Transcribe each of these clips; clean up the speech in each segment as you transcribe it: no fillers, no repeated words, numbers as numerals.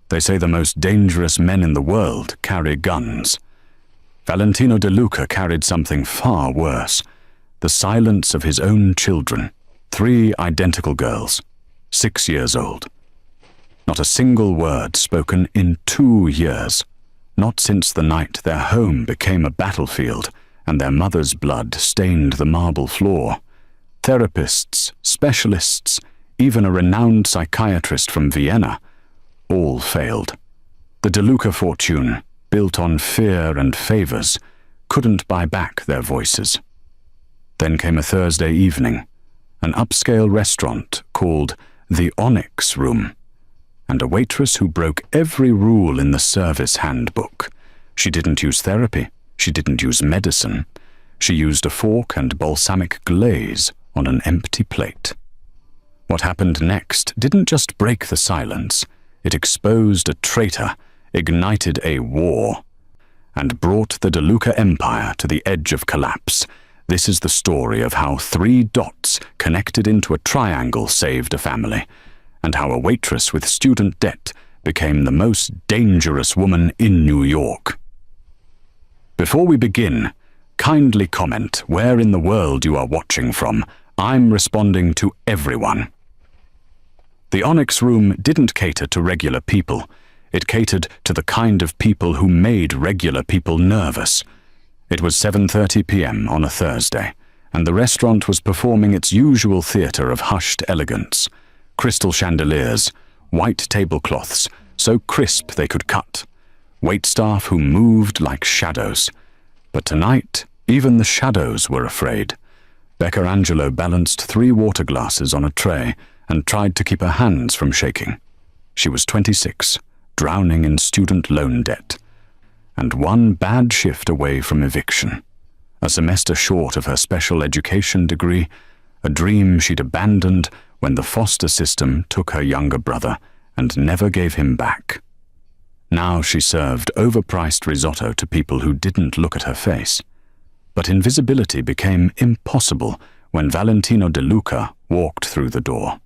They say the most dangerous men in the world carry guns. Valentino De Luca carried something far worse. The silence of his own children. 3 identical girls, 6 years old. Not a single word spoken in 2 years. Not since the night their home became a battlefield and their mother's blood stained the marble floor. Therapists, specialists, even a renowned psychiatrist from Vienna, all failed. The De Luca fortune, built on fear and favors, couldn't buy back their voices. Then came a Thursday evening, an upscale restaurant called the Onyx Room, and a waitress who broke every rule in the service handbook. She didn't use therapy. She didn't use medicine. She used a fork and balsamic glaze on an empty plate. What happened next didn't just break the silence. It exposed a traitor, ignited a war, and brought the De Luca empire to the edge of collapse. This is the story of how 3 dots connected into a triangle saved a family, and how a waitress with student debt became the most dangerous woman in New York. Before we begin, kindly comment where in the world you are watching from. I'm responding to everyone. The Onyx Room didn't cater to regular people. It catered to the kind of people who made regular people nervous. It was 7:30 p.m. on a Thursday, and the restaurant was performing its usual theater of hushed elegance. Crystal chandeliers, white tablecloths, so crisp they could cut. Waitstaff who moved like shadows. But tonight, even the shadows were afraid. Becca Angelo balanced 3 water glasses on a tray and tried to keep her hands from shaking. She was 26, drowning in student loan debt, and 1 bad shift away from eviction. A semester short of her special education degree, a dream she'd abandoned when the foster system took her younger brother and never gave him back. Now she served overpriced risotto to people who didn't look at her face. But invisibility became impossible when Valentino De Luca walked through the door.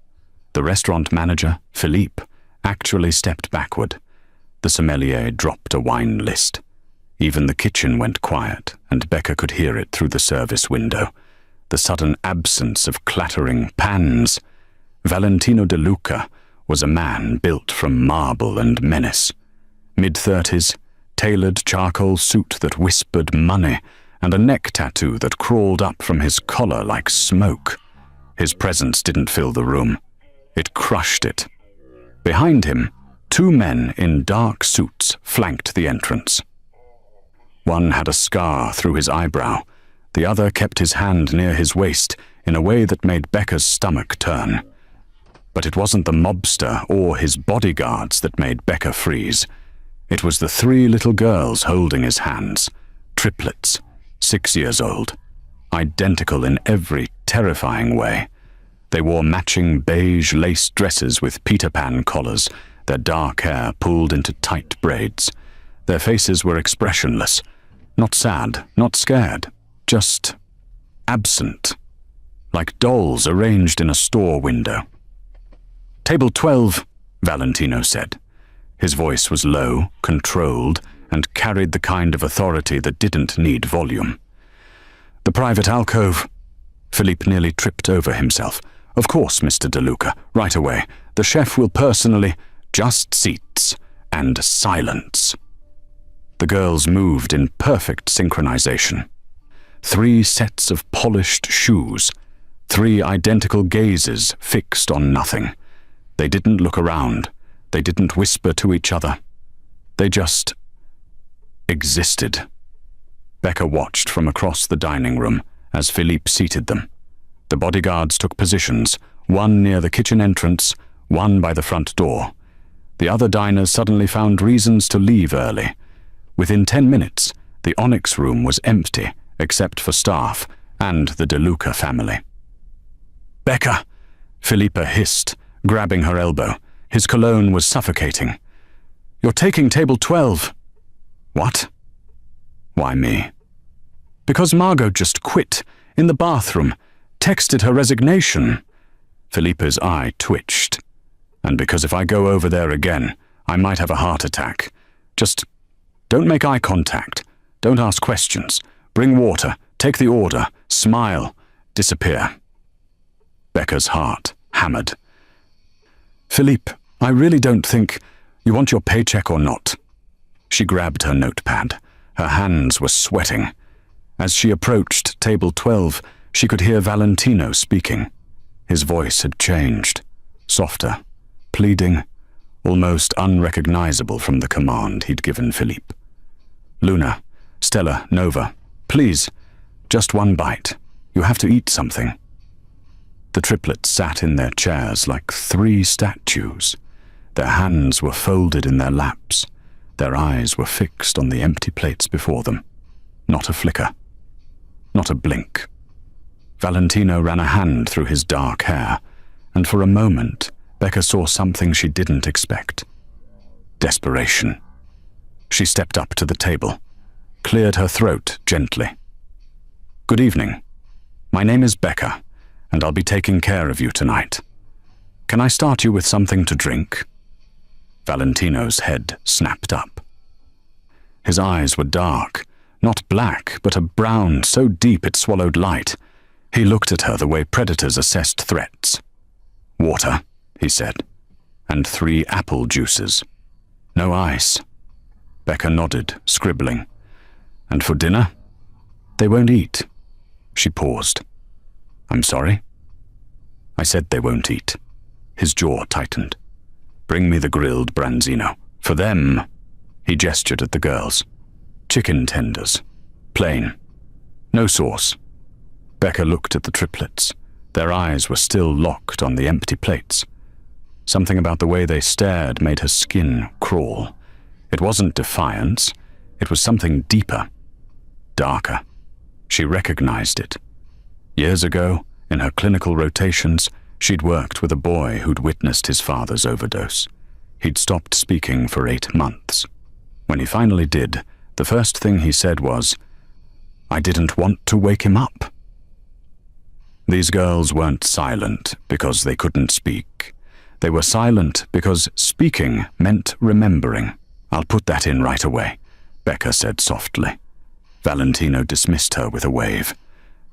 The restaurant manager, Philippe, actually stepped backward. The sommelier dropped a wine list. Even the kitchen went quiet, and Becca could hear it through the service window. The sudden absence of clattering pans. Valentino De Luca was a man built from marble and menace. Mid-30s, tailored charcoal suit that whispered money, and a neck tattoo that crawled up from his collar like smoke. His presence didn't fill the room. It crushed it. Behind him, 2 men in dark suits flanked the entrance. One had a scar through his eyebrow. The other kept his hand near his waist in a way that made Becca's stomach turn. But it wasn't the mobster or his bodyguards that made Becca freeze. It was the 3 little girls holding his hands. Triplets, 6 years old. Identical in every terrifying way. They wore matching beige lace dresses with Peter Pan collars, their dark hair pulled into tight braids. Their faces were expressionless. Not sad, not scared, just absent. Like dolls arranged in a store window. "Table 12, Valentino said. His voice was low, controlled, and carried the kind of authority that didn't need volume. "The private alcove." Philippe nearly tripped over himself. "Of course, Mr. De Luca, right away. The chef will personally—" "Just seats and silence." The girls moved in perfect synchronization. 3 sets of polished shoes, 3 identical gazes fixed on nothing. They didn't look around. They didn't whisper to each other. They just existed. Becca watched from across the dining room as Philippe seated them. The bodyguards took positions, one near the kitchen entrance, one by the front door. The other diners suddenly found reasons to leave early. Within 10 minutes, the Onyx Room was empty, except for staff and the De Luca family. "Becca!" Philippa hissed, grabbing her elbow. His cologne was suffocating. "You're taking table 12. "What?" "Why me?" "Because Margot just quit, in the bathroom, texted her resignation." Philippa's eye twitched. "And because if I go over there again, I might have a heart attack. Just don't make eye contact. Don't ask questions. Bring water. Take the order. Smile. Disappear. Becca's heart hammered. Philippe, I really don't think you want your paycheck or not. She grabbed her notepad. Her hands were sweating. As she approached table 12, she could hear Valentino speaking. His voice had changed. Softer, pleading, almost unrecognizable from the command he'd given Philippe. Luna, Stella, Nova, please, just one bite. You have to eat something. The triplets sat in their chairs like 3 statues. Their hands were folded in their laps. Their eyes were fixed on the empty plates before them. Not a flicker. Not a blink. Valentino ran a hand through his dark hair, and for a moment, Becca saw something she didn't expect. Desperation. She stepped up to the table, cleared her throat gently. Good evening. My name is Becca, and I'll be taking care of you tonight. Can I start you with something to drink? Valentino's head snapped up. His eyes were dark, not black, but a brown so deep it swallowed light. He looked at her the way predators assessed threats. Water, he said, and 3 apple juices. No ice. Becca nodded, scribbling. And for dinner? They won't eat. She paused. I'm sorry? I said they won't eat. His jaw tightened. Bring me the grilled branzino. For them, he gestured at the girls. Chicken tenders. Plain. No sauce. Becca looked at the triplets. Their eyes were still locked on the empty plates. Something about the way they stared made her skin crawl. It wasn't defiance. It was something deeper. Darker. She recognized it. Years ago, in her clinical rotations, she'd worked with a boy who'd witnessed his father's overdose. He'd stopped speaking for 8 months. When he finally did, the first thing he said was, I didn't want to wake him up. These girls weren't silent because they couldn't speak. They were silent because speaking meant remembering. I'll put that in right away, Becca said softly. Valentino dismissed her with a wave.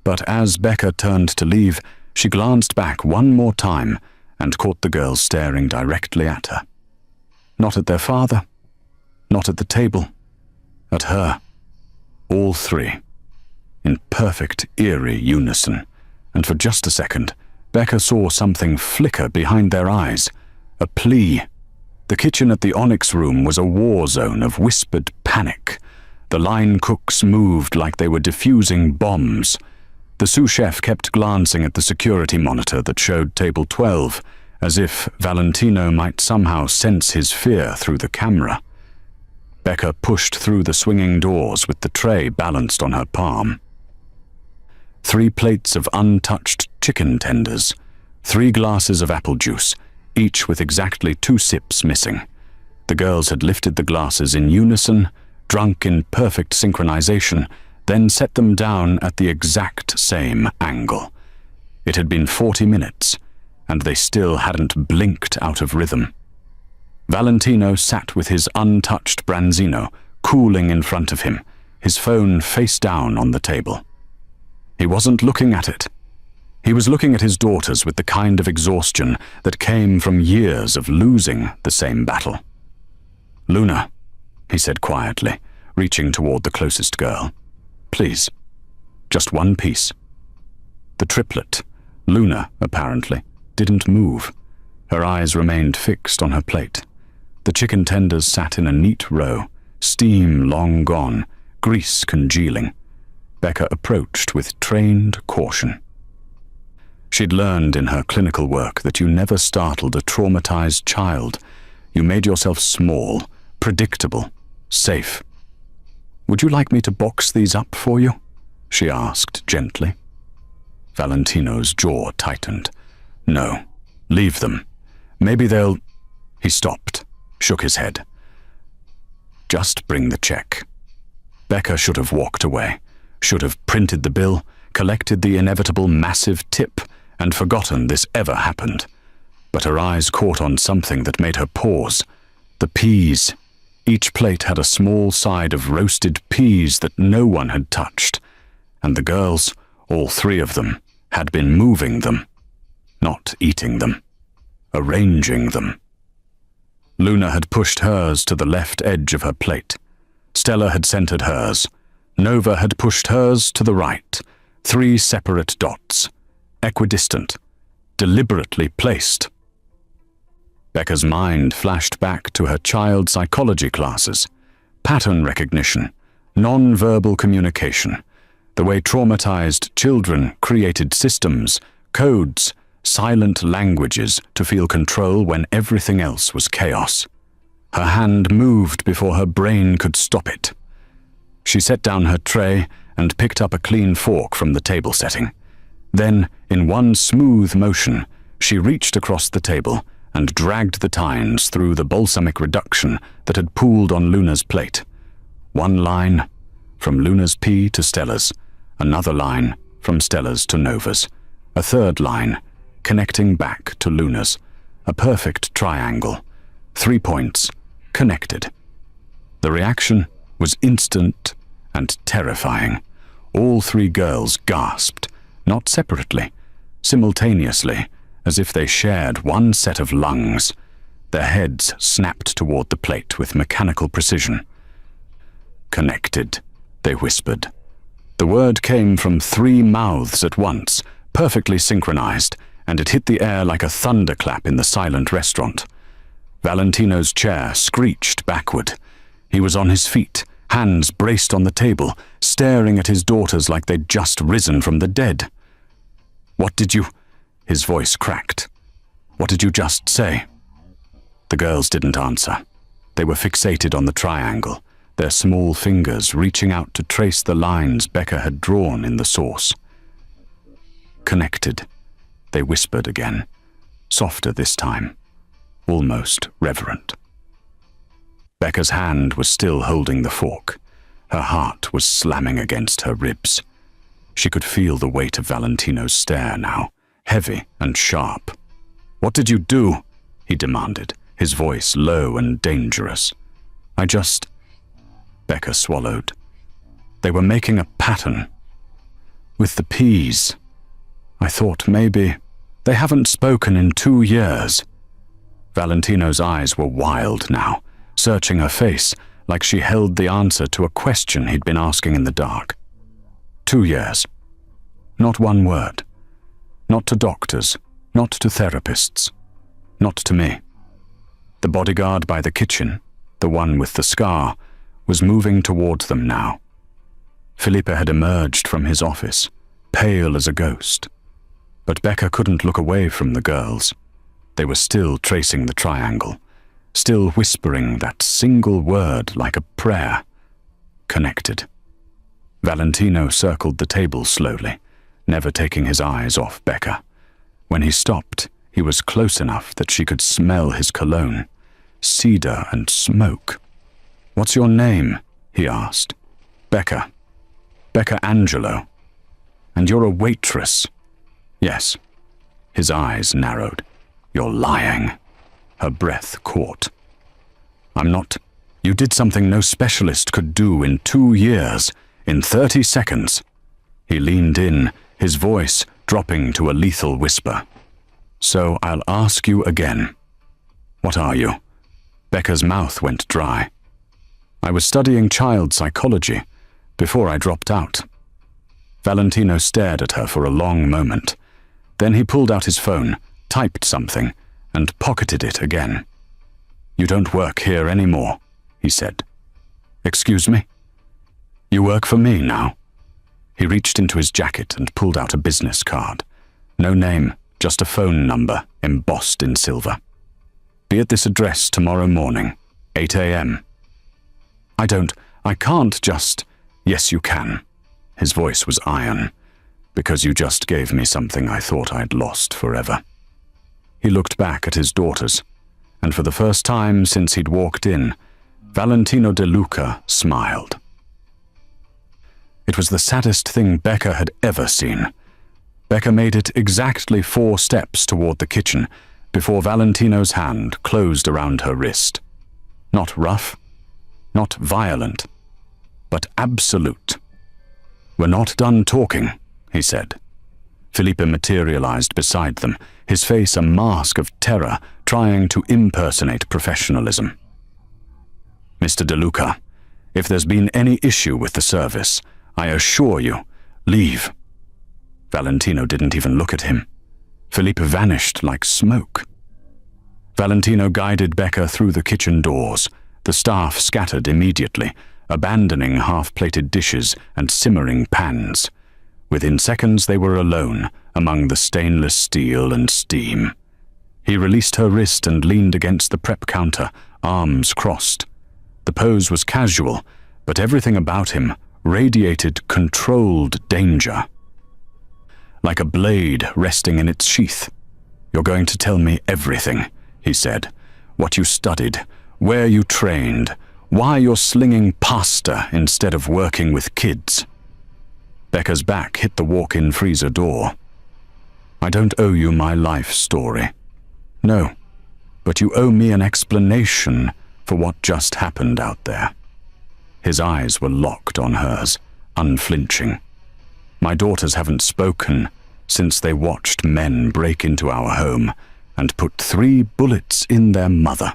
But as Becca turned to leave, she glanced back one more time and caught the girls staring directly at her. Not at their father, not at the table, at her. All 3, in perfect, eerie unison. And for just a second, Becca saw something flicker behind their eyes, a plea. The kitchen at the Onyx Room was a war zone of whispered panic. The line cooks moved like they were defusing bombs. The sous chef kept glancing at the security monitor that showed table 12, as if Valentino might somehow sense his fear through the camera. Becca pushed through the swinging doors with the tray balanced on her palm. 3 plates of untouched chicken tenders, 3 glasses of apple juice, each with exactly 2 sips missing. The girls had lifted the glasses in unison, drunk in perfect synchronization, then set them down at the exact same angle. It had been 40 minutes, and they still hadn't blinked out of rhythm. Valentino sat with his untouched branzino, cooling in front of him, his phone face down on the table. He wasn't looking at it. He was looking at his daughters with the kind of exhaustion that came from years of losing the same battle. Luna, he said quietly, reaching toward the closest girl. Please, just one piece. The triplet, Luna, apparently, didn't move. Her eyes remained fixed on her plate. The chicken tenders sat in a neat row, steam long gone, grease congealing. Becca approached with trained caution. She'd learned in her clinical work that you never startled a traumatized child. You made yourself small, predictable, safe. Would you like me to box these up for you? She asked gently. Valentino's jaw tightened. No, leave them. Maybe they'll... He stopped, shook his head. Just bring the check. Becca should have walked away, should have printed the bill, collected the inevitable massive tip, and forgotten this ever happened. But her eyes caught on something that made her pause. The peas. Each plate had a small side of roasted peas that no one had touched, and the girls, all three of them, had been moving them, not eating them, arranging them. Luna had pushed hers to the left edge of her plate. Stella had centered hers. Nova had pushed hers to the right. 3 separate dots, equidistant, deliberately placed. Becca's mind flashed back to her child psychology classes. Pattern recognition, non-verbal communication, the way traumatized children created systems, codes, silent languages to feel control when everything else was chaos. Her hand moved before her brain could stop it. She set down her tray and picked up a clean fork from the table setting. Then, in one smooth motion, she reached across the table and dragged the tines through the balsamic reduction that had pooled on Luna's plate. One line, from Luna's pea to Stella's, another line, from Stella's to Nova's, a third line, connecting back to Luna's, a perfect triangle, 3 points, connected. The reaction was instant and terrifying. All 3 girls gasped, not separately, simultaneously, as if they shared one set of lungs. Their heads snapped toward the plate with mechanical precision. Connected, they whispered. The word came from 3 mouths at once, perfectly synchronized, and it hit the air like a thunderclap in the silent restaurant. Valentino's chair screeched backward. He was on his feet, hands braced on the table, staring at his daughters like they'd just risen from the dead. "What did you—" His voice cracked. "What did you just say?" The girls didn't answer. They were fixated on the triangle, their small fingers reaching out to trace the lines Becca had drawn in the sauce. "Connected," they whispered again, softer this time, almost reverent. Becca's hand was still holding the fork. Her heart was slamming against her ribs. She could feel the weight of Valentino's stare now, heavy and sharp. "What did you do?" he demanded, his voice low and dangerous. "I just—" Becca swallowed. "They were making a pattern. With the peas. I thought maybe— They haven't spoken in 2 years." Valentino's eyes were wild now, searching her face like she held the answer to a question he'd been asking in the dark. 2 years. Not one word. Not to doctors, not to therapists, not to me. The bodyguard by the kitchen, the one with the scar, was moving towards them now. Felipe had emerged from his office, pale as a ghost. But Becca couldn't look away from the girls. They were still tracing the triangle, still whispering that single word like a prayer. Connected. Valentino circled the table slowly, never taking his eyes off Becca. When he stopped, he was close enough that she could smell his cologne, cedar and smoke. "What's your name?" he asked. "Becca. Becca Angelo. And you're a waitress." "Yes." His eyes narrowed. "You're lying." Her breath caught. "I'm not. You did something no specialist could do in 2 years, in 30 seconds. He leaned in, his voice dropping to a lethal whisper. "So I'll ask you again. What are you?" Becca's mouth went dry. "I was studying child psychology before I dropped out." Valentino stared at her for a long moment. Then he pulled out his phone, typed something, and pocketed it again. "You don't work here anymore," he said. "Excuse me?" "You work for me now." He reached into his jacket and pulled out a business card. No name, just a phone number embossed in silver. "Be at this address tomorrow morning, 8 a.m. I can't just—" "Yes, you can." His voice was iron. "Because you just gave me something I thought I'd lost forever." He looked back at his daughters, and for the first time since he'd walked in, Valentino De Luca smiled. It was the saddest thing Becca had ever seen. Becca made it exactly 4 steps toward the kitchen before Valentino's hand closed around her wrist. Not rough, not violent, but absolute. "We're not done talking," he said. Felipe materialized beside them, his face a mask of terror, trying to impersonate professionalism. "Mr. DeLuca, if there's been any issue with the service, I assure you, leave." Valentino didn't even look at him. Felipe vanished like smoke. Valentino guided Becca through the kitchen doors. The staff scattered immediately, abandoning half-plated dishes and simmering pans. Within seconds they were alone, among the stainless steel and steam. He released her wrist and leaned against the prep counter, arms crossed. The pose was casual, but everything about him radiated controlled danger. Like a blade resting in its sheath. "You're going to tell me everything," he said. "What you studied, where you trained, why you're slinging pasta instead of working with kids." Becca's back hit the walk-in freezer door. "I don't owe you my life story. No, but you owe me an explanation for what just happened out there." His eyes were locked on hers, unflinching. "My daughters haven't spoken since they watched men break into our home and put 3 bullets in their mother."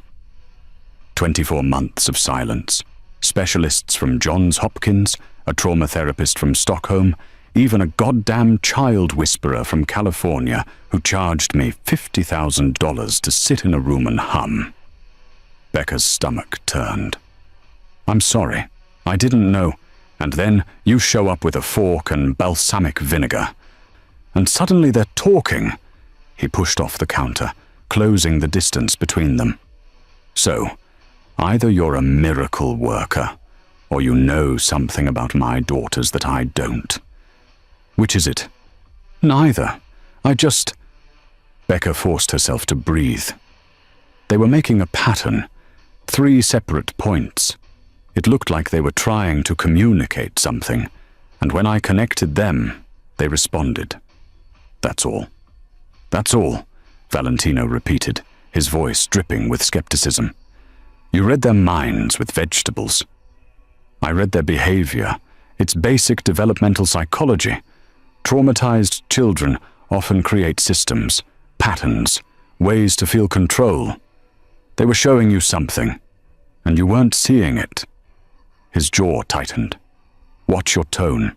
24 months of silence. Specialists from Johns Hopkins, a trauma therapist from Stockholm, even a goddamn child whisperer from California who charged me $50,000 to sit in a room and hum. Becca's stomach turned. "I'm sorry. I didn't know. And then you show up with a fork and balsamic vinegar. And suddenly they're talking." He pushed off the counter, closing the distance between them. "So, either you're a miracle worker, or you know something about my daughters that I don't. Which is it?" "Neither. I just—" Becca forced herself to breathe. They were making a pattern, 3 separate points. It looked like they were trying to communicate something, and when I connected them, they responded. "That's all." "That's all," Valentino repeated, his voice dripping with skepticism. "You read their minds with vegetables." "I read their behavior. It's basic developmental psychology. Traumatized children often create systems, patterns, ways to feel control. They were showing you something, and you weren't seeing it." His jaw tightened. "Watch your tone.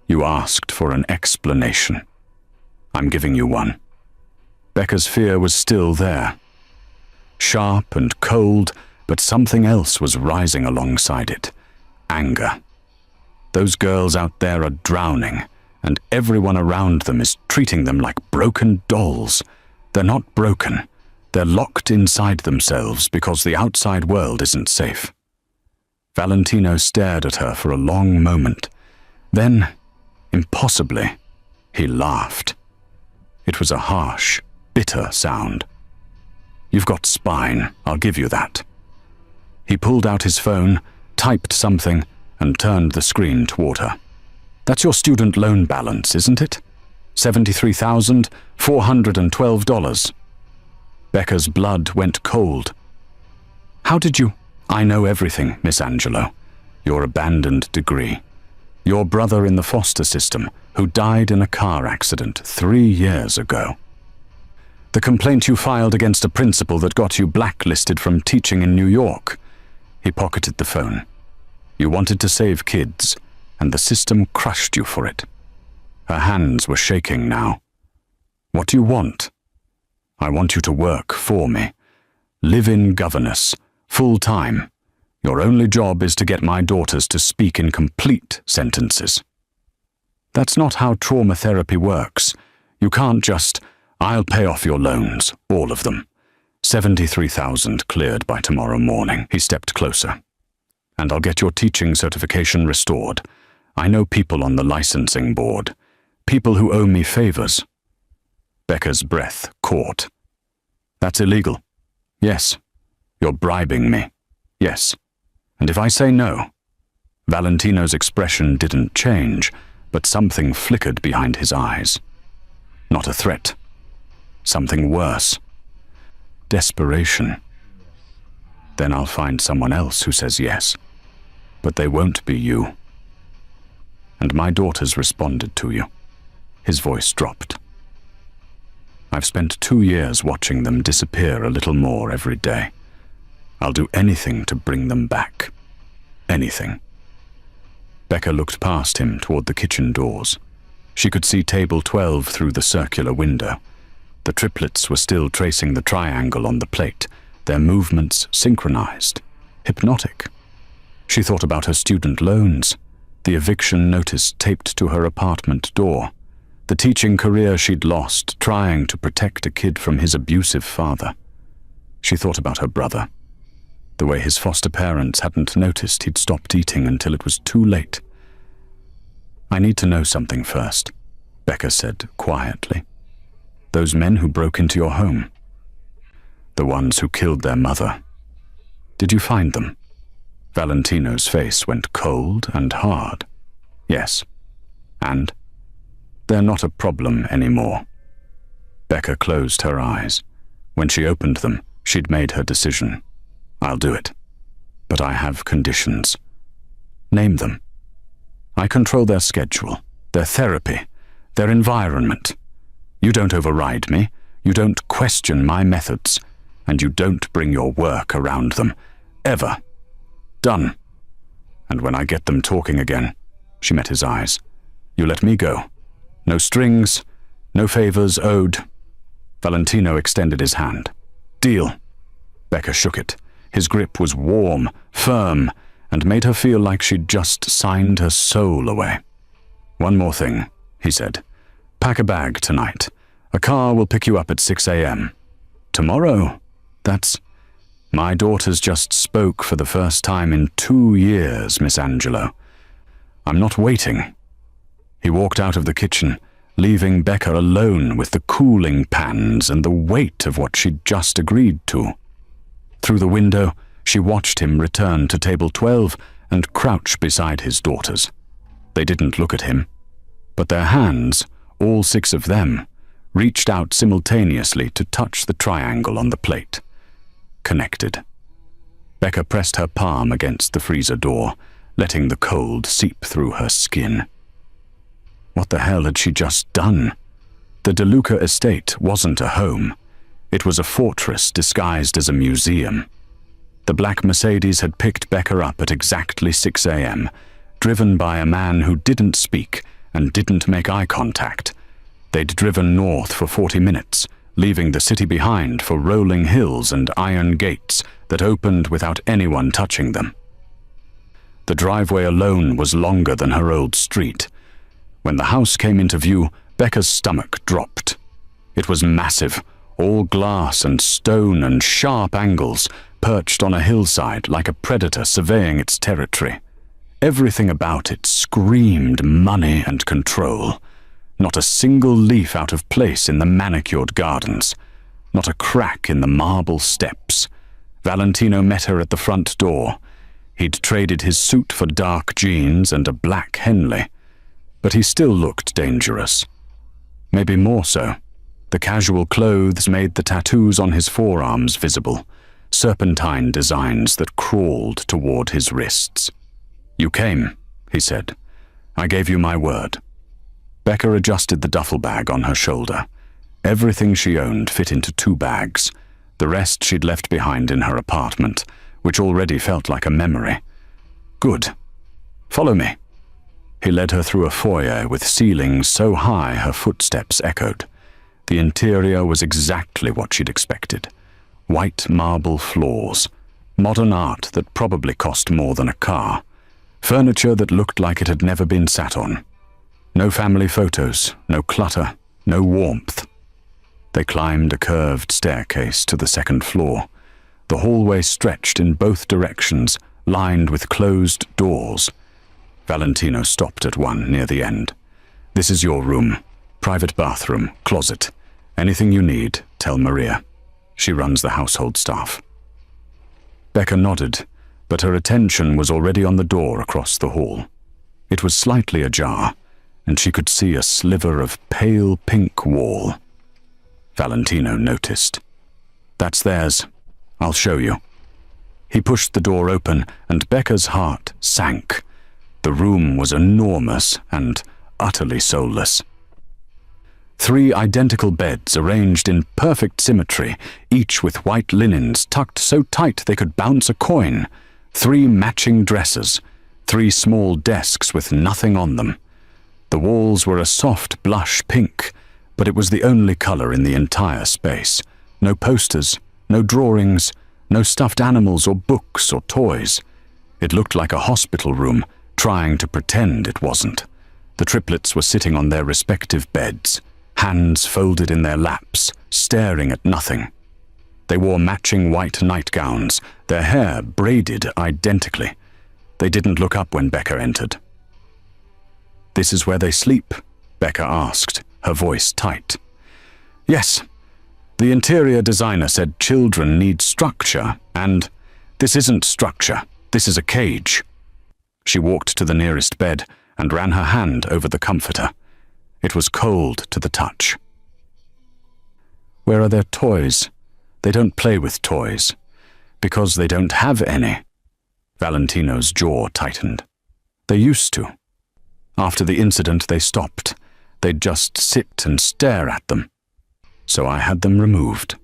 You asked for an explanation. I'm giving you one." Becca's fear was still there. Sharp and cold, but something else was rising alongside it. Anger. Those girls out there are drowning, and everyone around them is treating them like broken dolls. They're not broken. They're locked inside themselves because the outside world isn't safe. Valentino stared at her for a long moment. Then, impossibly, he laughed. It was a harsh, bitter sound. "You've got spine, I'll give you that." He pulled out his phone, typed something, and turned the screen toward her. "That's your student loan balance, isn't it? $73,412. Becca's blood went cold. "How did you—" "I know everything, Miss Angelo. Your abandoned degree. Your brother in the foster system, who died in a car accident 3 years ago. The complaint you filed against a principal that got you blacklisted from teaching in New York." He pocketed the phone. "You wanted to save kids, and the system crushed you for it." Her hands were shaking now. "What do you want?" "I want you to work for me. Live in governess. Full-time. Your only job is to get my daughters to speak in complete sentences." "That's not how trauma therapy works. You can't just, 'I'll pay off your loans, all of them. 73,000 cleared by tomorrow morning." He stepped closer. "And I'll get your teaching certification restored. I know people on the licensing board. People who owe me favors." Becca's breath caught. "That's illegal." "Yes." "You're bribing me." "Yes." "And if I say no?" Valentino's expression didn't change, but something flickered behind his eyes. Not a threat. Something worse. Desperation. Then I'll find someone else who says yes. But they won't be you. And my daughters responded to you. His voice dropped. I've spent 2 years watching them disappear a little more every day. I'll do anything to bring them back. Anything. Becca looked past him toward the kitchen doors. She could see table 12 through the circular window. The triplets were still tracing the triangle on the plate, their movements synchronized, hypnotic. She thought about her student loans, the eviction notice taped to her apartment door, the teaching career she'd lost trying to protect a kid from his abusive father. She thought about her brother, the way his foster parents hadn't noticed he'd stopped eating until it was too late. I need to know something first, Becca said quietly. Those men who broke into your home, the ones who killed their mother, did you find them? Valentino's face went cold and hard. Yes. And? They're not a problem anymore. Becca closed her eyes. When she opened them, she'd made her decision. I'll do it. But I have conditions. Name them. I control their schedule, their therapy, their environment. You don't override me, you don't question my methods, and you don't bring your work around them. Ever. Done. And when I get them talking again, she met his eyes, you let me go. No strings, no favors owed. Valentino extended his hand. Deal. Becca shook it. His grip was warm, firm, and made her feel like she'd just signed her soul away. One more thing, he said. Pack a bag tonight. A car will pick you up at 6 a.m. Tomorrow? That's... My daughters just spoke for the first time in 2 years, Miss Angelo. I'm not waiting. He walked out of the kitchen, leaving Becca alone with the cooling pans and the weight of what she'd just agreed to. Through the window, she watched him return to table 12 and crouch beside his daughters. They didn't look at him, but their hands, all 6 of them, reached out simultaneously to touch the triangle on the plate. Connected. Becca pressed her palm against the freezer door, letting the cold seep through her skin. What the hell had she just done? The DeLuca estate wasn't a home. It was a fortress disguised as a museum. The black Mercedes had picked Becca up at exactly 6 a.m., driven by a man who didn't speak and didn't make eye contact. They'd driven north for 40 minutes, leaving the city behind for rolling hills and iron gates that opened without anyone touching them. The driveway alone was longer than her old street. When the house came into view, Becca's stomach dropped. It was massive, all glass and stone and sharp angles, perched on a hillside like a predator surveying its territory. Everything about it screamed money and control. Not a single leaf out of place in the manicured gardens. Not a crack in the marble steps. Valentino met her at the front door. He'd traded his suit for dark jeans and a black Henley. But he still looked dangerous. Maybe more so. The casual clothes made the tattoos on his forearms visible, serpentine designs that crawled toward his wrists. You came, he said. I gave you my word. Becca adjusted the duffel bag on her shoulder. Everything she owned fit into 2 bags. The rest she'd left behind in her apartment, which already felt like a memory. Good. Follow me. He led her through a foyer with ceilings so high her footsteps echoed. The interior was exactly what she'd expected. White marble floors, modern art that probably cost more than a car, furniture that looked like it had never been sat on. No family photos, no clutter, no warmth. They climbed a curved staircase to the 2nd floor. The hallway stretched in both directions, lined with closed doors. Valentino stopped at one near the end. This is your room. Private bathroom, closet. Anything you need, tell Maria. She runs the household staff. Becca nodded, but her attention was already on the door across the hall. It was slightly ajar, and she could see a sliver of pale pink wall. Valentino noticed. That's theirs. I'll show you. He pushed the door open, and Becca's heart sank. The room was enormous and utterly soulless. 3 identical beds arranged in perfect symmetry, each with white linens tucked so tight they could bounce a coin. 3 matching dressers, 3 small desks with nothing on them. The walls were a soft blush pink, but it was the only color in the entire space. No posters, no drawings, no stuffed animals or books or toys. It looked like a hospital room, trying to pretend it wasn't. The triplets were sitting on their respective beds, hands folded in their laps, staring at nothing. They wore matching white nightgowns, their hair braided identically. They didn't look up when Becca entered. "This is where they sleep?" Becca asked, her voice tight. "Yes. The interior designer said children need structure, and this isn't structure. This is a cage." She walked to the nearest bed and ran her hand over the comforter. It was cold to the touch. "Where are their toys? They don't play with toys. Because they don't have any." Valentino's jaw tightened. "They used to. After the incident, they stopped. They'd just sit and stare at them. So I had them removed."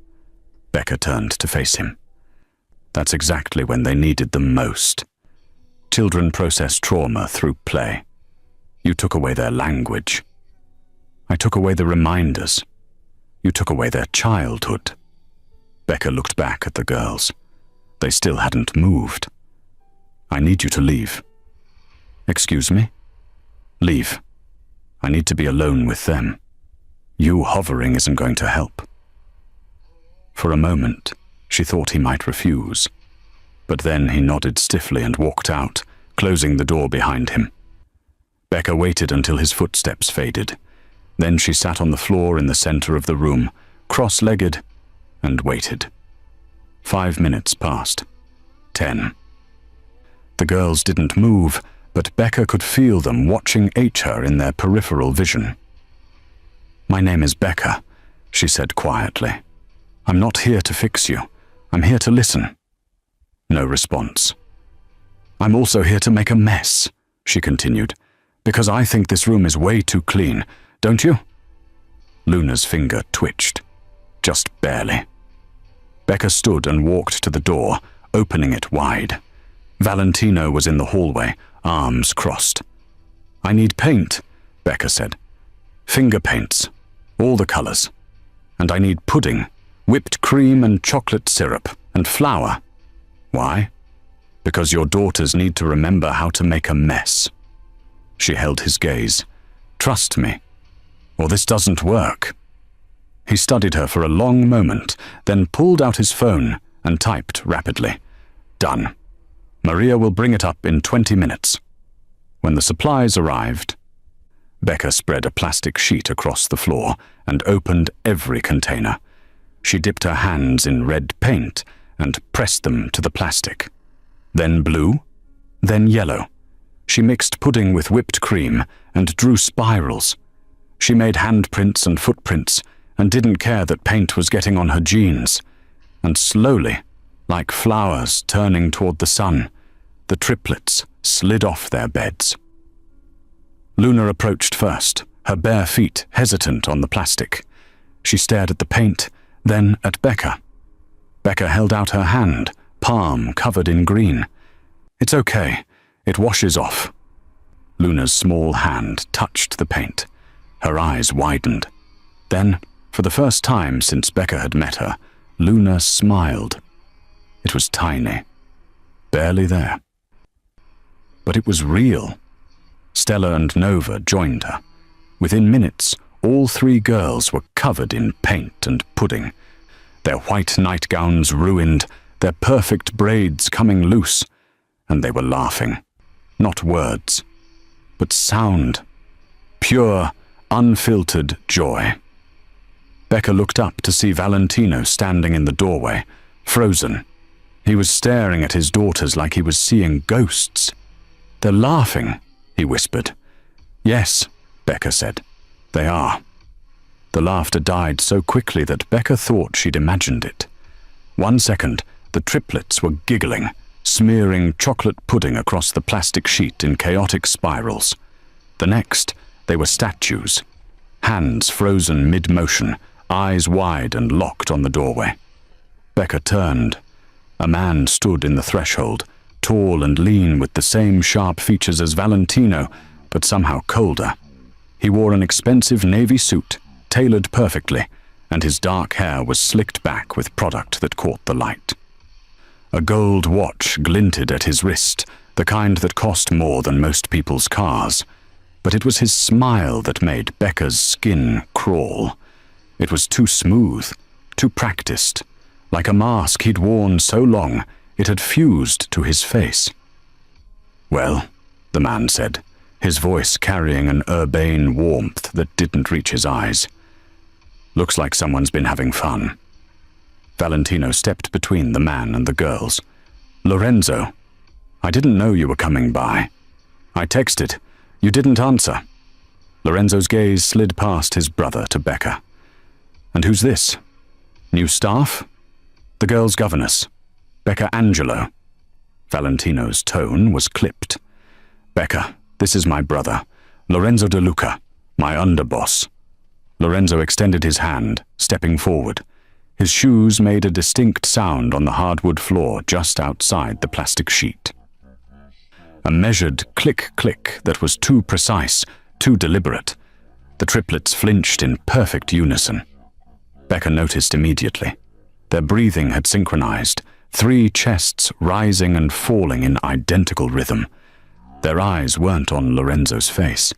Becca turned to face him. "That's exactly when they needed them most. Children process trauma through play. You took away their language. I took away the reminders. You took away their childhood." Becca looked back at the girls. They still hadn't moved. "I need you to leave." "Excuse me?" "Leave. I need to be alone with them. You hovering isn't going to help." For a moment, she thought he might refuse. But then he nodded stiffly and walked out, closing the door behind him. Becca waited until his footsteps faded. Then she sat on the floor in the center of the room, cross-legged, and waited. 5 minutes passed. 10. The girls didn't move, but Becca could feel them watching her in their peripheral vision. "My name is Becca," she said quietly. "I'm not here to fix you. I'm here to listen." No response. "I'm also here to make a mess," she continued, "because I think this room is way too clean. Don't you?" Luna's finger twitched. Just barely. Becca stood and walked to the door, opening it wide. Valentino was in the hallway, arms crossed. "I need paint," Becca said. "Finger paints. All the colors. And I need pudding, whipped cream and chocolate syrup, and flour." "Why?" "Because your daughters need to remember how to make a mess." She held his gaze. "Trust me, or this doesn't work." He studied her for a long moment, then pulled out his phone and typed rapidly. "Done. Maria will bring it up in 20 minutes." When the supplies arrived, Becca spread a plastic sheet across the floor and opened every container. She dipped her hands in red paint and pressed them to the plastic. Then blue, then yellow. She mixed pudding with whipped cream and drew spirals. She made handprints and footprints and didn't care that paint was getting on her jeans. And slowly, like flowers turning toward the sun, the triplets slid off their beds. Luna approached first, her bare feet hesitant on the plastic. She stared at the paint, then at Becca. Becca held out her hand, palm covered in green. "It's okay. It washes off." Luna's small hand touched the paint. Her eyes widened. Then, for the first time since Becca had met her, Luna smiled. It was tiny, barely there. But it was real. Stella and Nova joined her. Within minutes, all 3 girls were covered in paint and pudding, their white nightgowns ruined, their perfect braids coming loose, and they were laughing. Not words, but sound. Pure, unfiltered joy. Becca looked up to see Valentino standing in the doorway, frozen. He was staring at his daughters like he was seeing ghosts. "They're laughing," he whispered. "Yes," Becca said. "They are." The laughter died so quickly that Becca thought she'd imagined it. 1 second, The triplets were giggling, smearing chocolate pudding across the plastic sheet in chaotic spirals. The next, they were statues, hands frozen mid-motion, eyes wide and locked on the doorway. Becca turned. A man stood in the threshold, tall and lean with the same sharp features as Valentino, but somehow colder. He wore an expensive navy suit, tailored perfectly, and his dark hair was slicked back with product that caught the light. A gold watch glinted at his wrist, the kind that cost more than most people's cars. But it was his smile that made Becca's skin crawl. It was too smooth, too practiced, like a mask he'd worn so long it had fused to his face. "Well," the man said, his voice carrying an urbane warmth that didn't reach his eyes. "Looks like someone's been having fun." Valentino stepped between the man and the girls. "Lorenzo, I didn't know you were coming by. I texted. You didn't answer." Lorenzo's gaze slid past his brother to Becca. "And who's this? New staff?" "The girl's governess, Becca Angelo." Valentino's tone was clipped. "Becca, this is my brother, Lorenzo De Luca, my underboss." Lorenzo extended his hand, stepping forward. His shoes made a distinct sound on the hardwood floor just outside the plastic sheet. A measured click-click that was too precise, too deliberate. The triplets flinched in perfect unison. Becca noticed immediately. Their breathing had synchronized, 3 chests rising and falling in identical rhythm. Their eyes weren't on Lorenzo's face.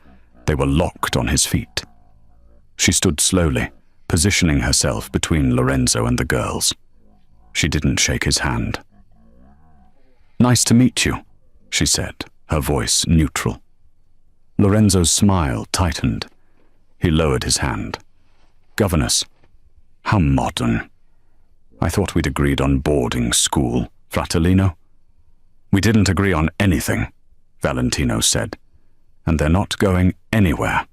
They were locked on his feet. She stood slowly, positioning herself between Lorenzo and the girls. She didn't shake his hand. "Nice to meet you," she said, her voice neutral. Lorenzo's smile tightened. He lowered his hand. "Governess, how modern. I thought we'd agreed on boarding school, Fratellino." "We didn't agree on anything," Valentino said. "And they're not going anywhere.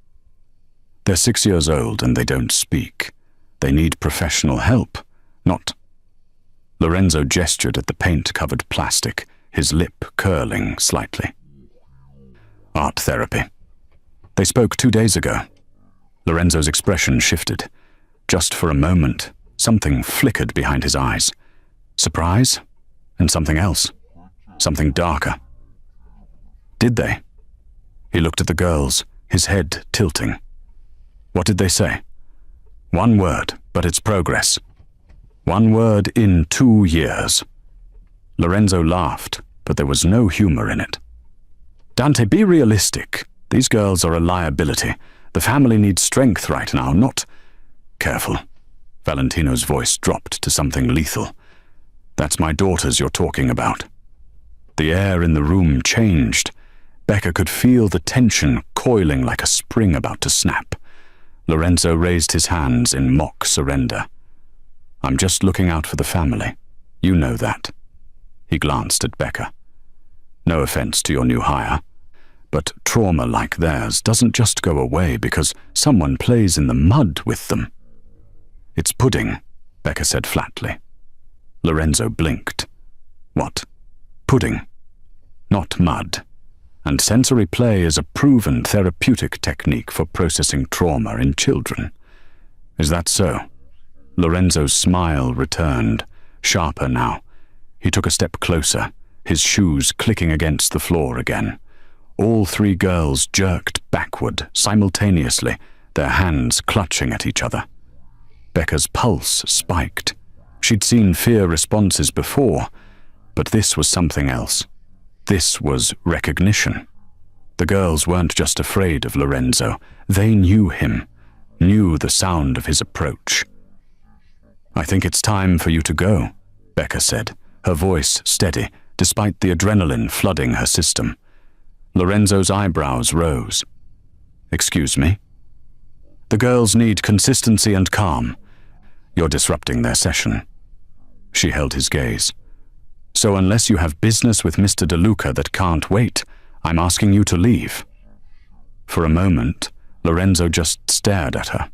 They're 6 years old and they don't speak. They need professional help, not..." Lorenzo gestured at the paint-covered plastic, his lip curling slightly. "Art therapy. They spoke 2 days ago." Lorenzo's expression shifted. Just for a moment, something flickered behind his eyes. Surprise, and something else. Something darker. "Did they?" He looked at the girls, his head tilting. "What did they say?" "1 word, but it's progress. 1 word in 2 years." Lorenzo laughed, but there was no humor in it. "Dante, be realistic. These girls are a liability. The family needs strength right now, not..." "Careful." Valentino's voice dropped to something lethal. "That's my daughters you're talking about." The air in the room changed. Becca could feel the tension coiling like a spring about to snap. Lorenzo raised his hands in mock surrender. "I'm just looking out for the family. You know that." He glanced at Becca. "No offense to your new hire, but trauma like theirs doesn't just go away because someone plays in the mud with them." "It's pudding," Becca said flatly. Lorenzo blinked. "What? Pudding? Not mud. And sensory play is a proven therapeutic technique for processing trauma in children. Is that so?" Lorenzo's smile returned, sharper now. He took a step closer, his shoes clicking against the floor again. All 3 girls jerked backward simultaneously, their hands clutching at each other. Becca's pulse spiked. She'd seen fear responses before, but this was something else. This was recognition. The girls weren't just afraid of Lorenzo. They knew him, knew the sound of his approach. "I think it's time for you to go," Becca said, her voice steady, despite the adrenaline flooding her system. Lorenzo's eyebrows rose. "Excuse me?" "The girls need consistency and calm. You're disrupting their session." She held his gaze. "So unless you have business with Mr. De Luca that can't wait, I'm asking you to leave." For a moment, Lorenzo just stared at her.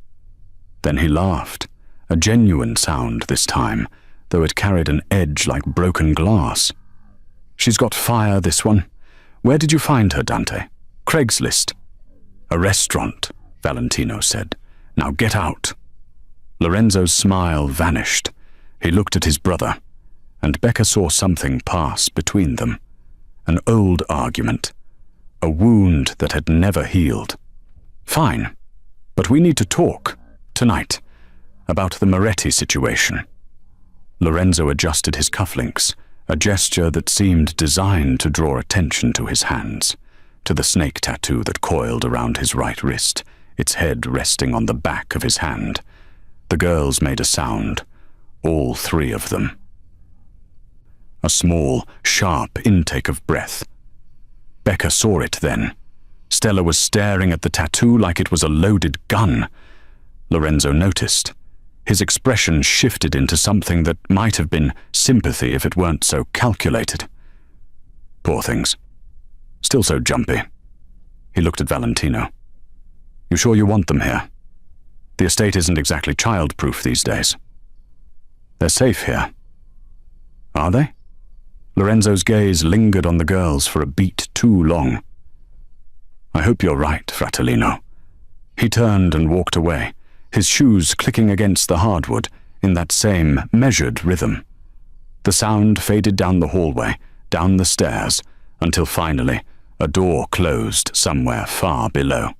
Then he laughed, a genuine sound this time, though it carried an edge like broken glass. "She's got fire, this one. Where did you find her, Dante?" "Craigslist." "A restaurant," Valentino said. "Now get out." Lorenzo's smile vanished. He looked at his brother, and Becca saw something pass between them. An old argument. A wound that had never healed. "Fine, but we need to talk, tonight, about the Moretti situation." Lorenzo adjusted his cufflinks, a gesture that seemed designed to draw attention to his hands, to the snake tattoo that coiled around his right wrist, its head resting on the back of his hand. The girls made a sound, all three of them. A small, sharp intake of breath. Becca saw it then. Stella was staring at the tattoo like it was a loaded gun. Lorenzo noticed. His expression shifted into something that might have been sympathy if it weren't so calculated. Poor things. Still so jumpy. He looked at Valentino. "You sure you want them here? The estate isn't exactly child-proof these days." "They're safe here." "Are they?" Lorenzo's gaze lingered on the girls for a beat too long. "I hope you're right, Fratellino." He turned and walked away, his shoes clicking against the hardwood in that same measured rhythm. The sound faded down the hallway, down the stairs, until finally a door closed somewhere far below.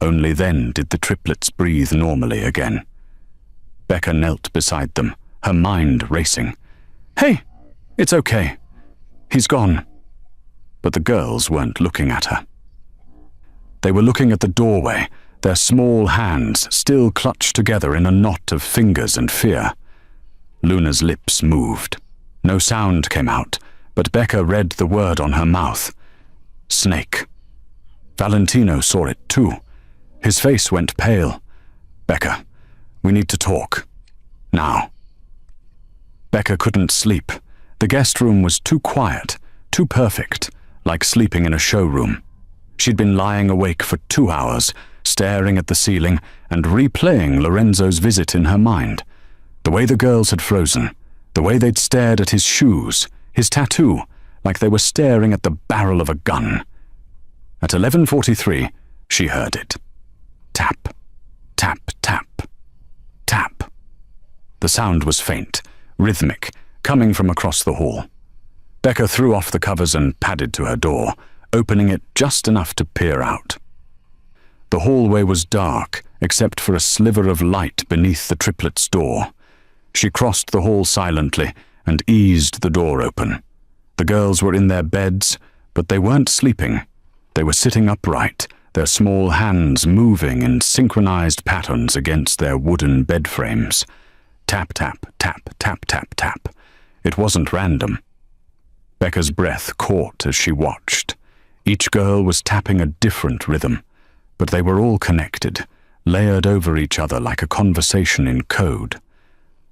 Only then did the triplets breathe normally again. Becca knelt beside them, her mind racing. "Hey, it's okay. He's gone." But the girls weren't looking at her. They were looking at the doorway, their small hands still clutched together in a knot of fingers and fear. Luna's lips moved. No sound came out, but Becca read the word on her mouth. Snake. Valentino saw it too. His face went pale. "Becca, we need to talk. Now." Becca couldn't sleep. The guest room was too quiet, too perfect, like sleeping in a showroom. She'd been lying awake for 2 hours, staring at the ceiling and replaying Lorenzo's visit in her mind. The way the girls had frozen, the way they'd stared at his shoes, his tattoo, like they were staring at the barrel of a gun. At 11:43, she heard it. Tap, tap, tap, tap. The sound was faint, rhythmic, coming from across the hall. Becca threw off the covers and padded to her door, opening it just enough to peer out. The hallway was dark, except for a sliver of light beneath the triplets' door. She crossed the hall silently and eased the door open. The girls were in their beds, but they weren't sleeping. They were sitting upright, their small hands moving in synchronized patterns against their wooden bed frames. Tap, tap, tap, tap, tap, tap. It wasn't random. Becca's breath caught as she watched. Each girl was tapping a different rhythm, but they were all connected, layered over each other like a conversation in code.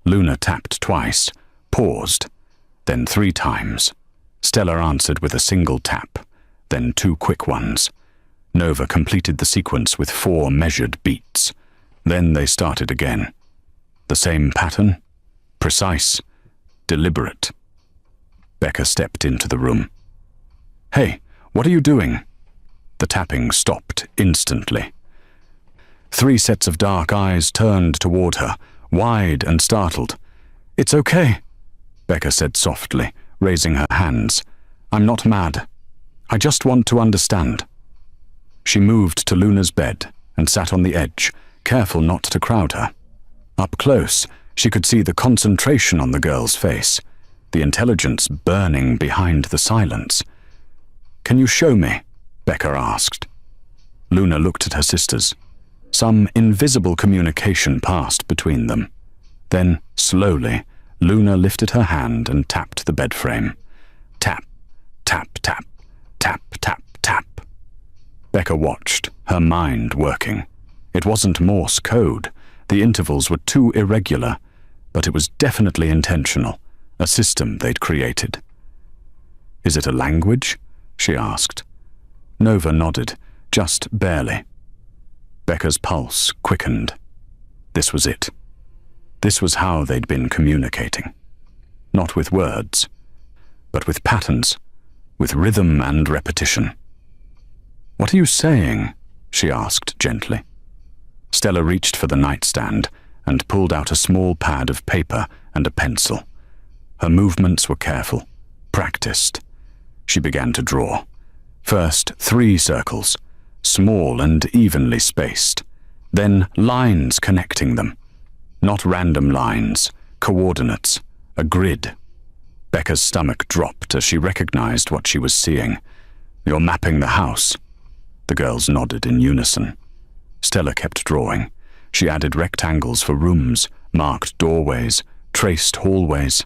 Luna tapped twice, paused, then 3 times. Stella answered with a single tap, then 2 quick ones. Nova completed the sequence with 4 measured beats. Then they started again. The same pattern, precise, deliberate. Becca stepped into the room. "Hey, what are you doing?" The tapping stopped instantly. 3 sets of dark eyes turned toward her, wide and startled. "It's okay," Becca said softly, raising her hands. "I'm not mad. I just want to understand." She moved to Luna's bed and sat on the edge, careful not to crowd her. Up close, she could see the concentration on the girl's face, the intelligence burning behind the silence. "Can you show me?" Becca asked. Luna looked at her sisters. Some invisible communication passed between them. Then, slowly, Luna lifted her hand and tapped the bed frame. Tap, tap, tap, tap, tap, tap. Becca watched, her mind working. It wasn't Morse code. The intervals were too irregular, but it was definitely intentional, a system they'd created. "Is it a language?" she asked. Nova nodded, just barely. Becca's pulse quickened. This was it. This was how they'd been communicating. not with words, but with patterns, with rhythm and repetition. "What are you saying?" she asked gently. Stella reached for the nightstand and pulled out a small pad of paper and a pencil. Her movements were careful, practiced. She began to draw. First 3 circles, small and evenly spaced, then lines connecting them. Not random lines, coordinates, a grid. Becca's stomach dropped as she recognized what she was seeing. "You're mapping the house." The girls nodded in unison. Stella kept drawing. She added rectangles for rooms, marked doorways, traced hallways.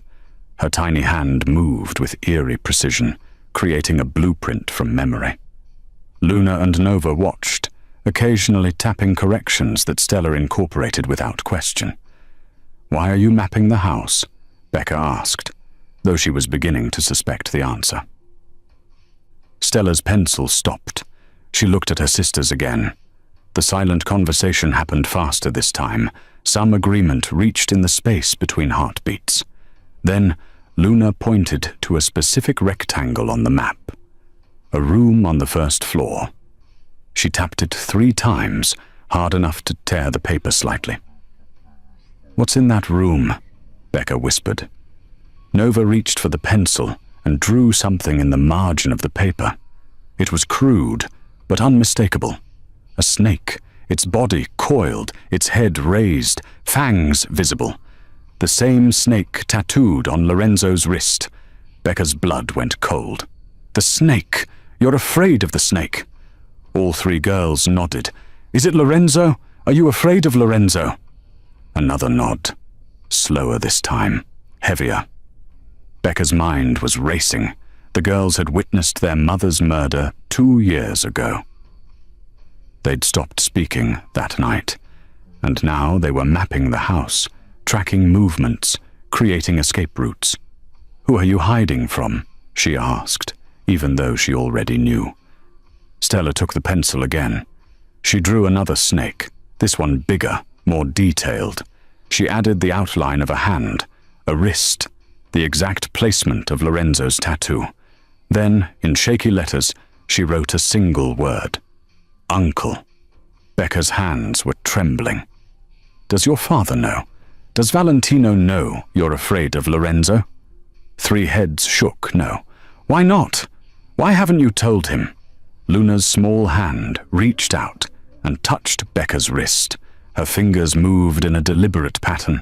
Her tiny hand moved with eerie precision, creating a blueprint from memory. Luna and Nova watched, occasionally tapping corrections that Stella incorporated without question. "Why are you mapping the house?" Becca asked, though she was beginning to suspect the answer. Stella's pencil stopped. She looked at her sisters again. The silent conversation happened faster this time. Some agreement reached in the space between heartbeats. Then Luna pointed to a specific rectangle on the map. A room on the first floor. She tapped it 3 times, hard enough to tear the paper slightly. "What's in that room?" Becca whispered. Nova reached for the pencil and drew something in the margin of the paper. It was crude, but unmistakable. A snake, its body coiled, its head raised, fangs visible. The same snake tattooed on Lorenzo's wrist. Becca's blood went cold. "The snake! You're afraid of the snake!" All 3 girls nodded. "Is it Lorenzo? Are you afraid of Lorenzo?" Another nod. Slower this time. Heavier. Becca's mind was racing. The girls had witnessed their mother's murder 2 years ago. They'd stopped speaking that night, and now they were mapping the house, tracking movements, creating escape routes. "Who are you hiding from?" she asked, even though she already knew. Stella took the pencil again. She drew another snake, this one bigger, more detailed. She added the outline of a hand, a wrist, the exact placement of Lorenzo's tattoo. Then, in shaky letters, she wrote a single word. "Uncle." Becca's hands were trembling. "Does your father know? Does Valentino know you're afraid of Lorenzo?" 3 heads shook no. "Why not? Why haven't you told him?" Luna's small hand reached out and touched Becca's wrist. Her fingers moved in a deliberate pattern.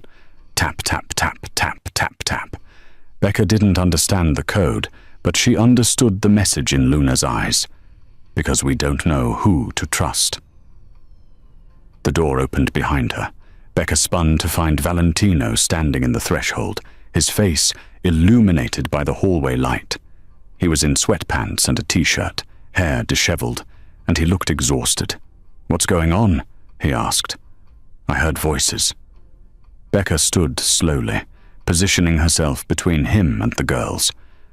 Tap, tap, tap, tap, tap, tap. Becca didn't understand the code, but she understood the message in Luna's eyes. Because we don't know who to trust. The door opened behind her. Becca spun to find Valentino standing in the threshold, his face illuminated by the hallway light. He was in sweatpants and a t-shirt, hair disheveled, and he looked exhausted. "What's going on?" he asked. "I heard voices." Becca stood slowly, positioning herself between him and the girls.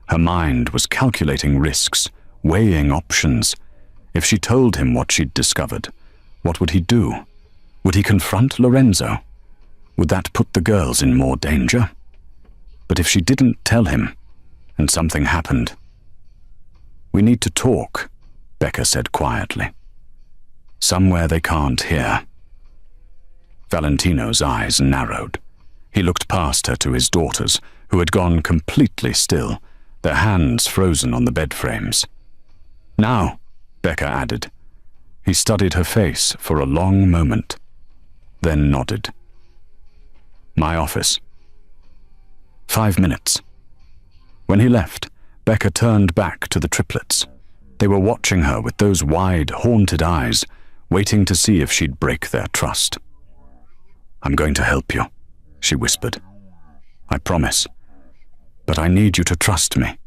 Her mind was calculating risks, weighing options. If she told him what she'd discovered, what would he do? Would he confront Lorenzo? Would that put the girls in more danger? But if she didn't tell him, and something happened? "We need to talk," Becca said quietly. "Somewhere they can't hear." Valentino's eyes narrowed. He looked past her to his daughters, who had gone completely still, their hands frozen on the bed frames. "Now," Becca added. He studied her face for a long moment, then nodded. "My office." 5 minutes. When he left, Becca turned back to the triplets. They were watching her with those wide, haunted eyes, waiting to see if she'd break their trust. "I'm going to help you," she whispered. "I promise. But I need you to trust me."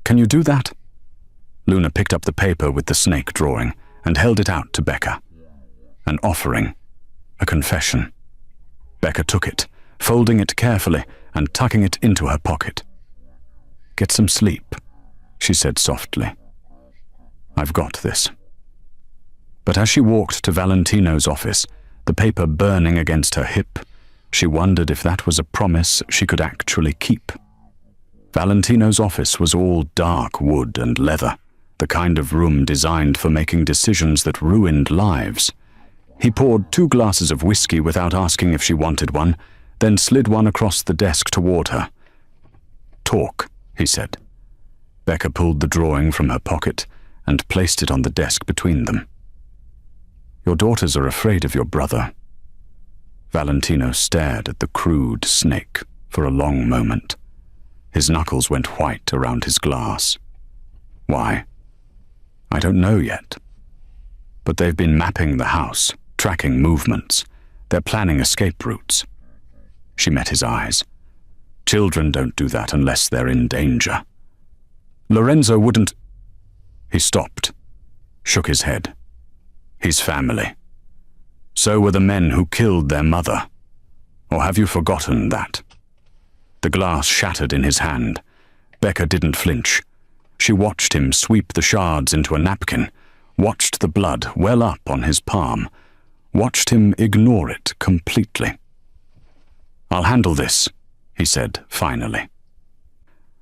"Can you do that?" Luna picked up the paper with the snake drawing and held it out to Becca. An offering, a confession. Becca took it, folding it carefully and tucking it into her pocket. "Get some sleep," she said softly. "I've got this." But as she walked to Valentino's office, the paper burning against her hip, She wondered if that was a promise she could actually keep. Valentino's office was all dark wood and leather, the kind of room designed for making decisions that ruined lives. He poured 2 glasses of whiskey without asking if she wanted one, then slid one across the desk toward her. "Talk," he said. Becca pulled the drawing from her pocket and placed it on the desk between them. "Your daughters are afraid of your brother." Valentino stared at the crude snake for a long moment. His knuckles went white around his glass. "Why?" "I don't know yet. But they've been mapping the house, tracking movements. They're planning escape routes." She met his eyes. "Children don't do that unless they're in danger." "Lorenzo wouldn't—" He stopped, shook his head. "He's family. So were the men who killed their mother. Or have you forgotten that?" The glass shattered in his hand. Becca didn't flinch. She watched him sweep the shards into a napkin, watched the blood well up on his palm, watched him ignore it completely. "I'll handle this," he said finally.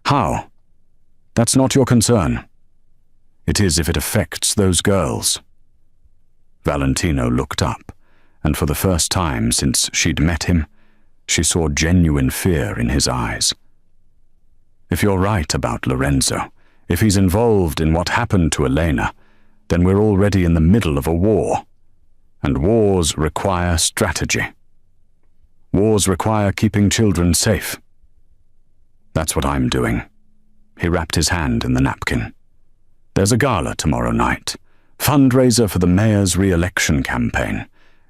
"How?" "That's not your concern." "It is if it affects those girls." Valentino looked up, and for the first time since she'd met him, she saw genuine fear in his eyes. "If you're right about Lorenzo, if he's involved in what happened to Elena, then we're already in the middle of a war. And wars require strategy. Wars require keeping children safe. That's what I'm doing." He wrapped his hand in the napkin. "There's a gala tomorrow night, fundraiser for the mayor's re-election campaign.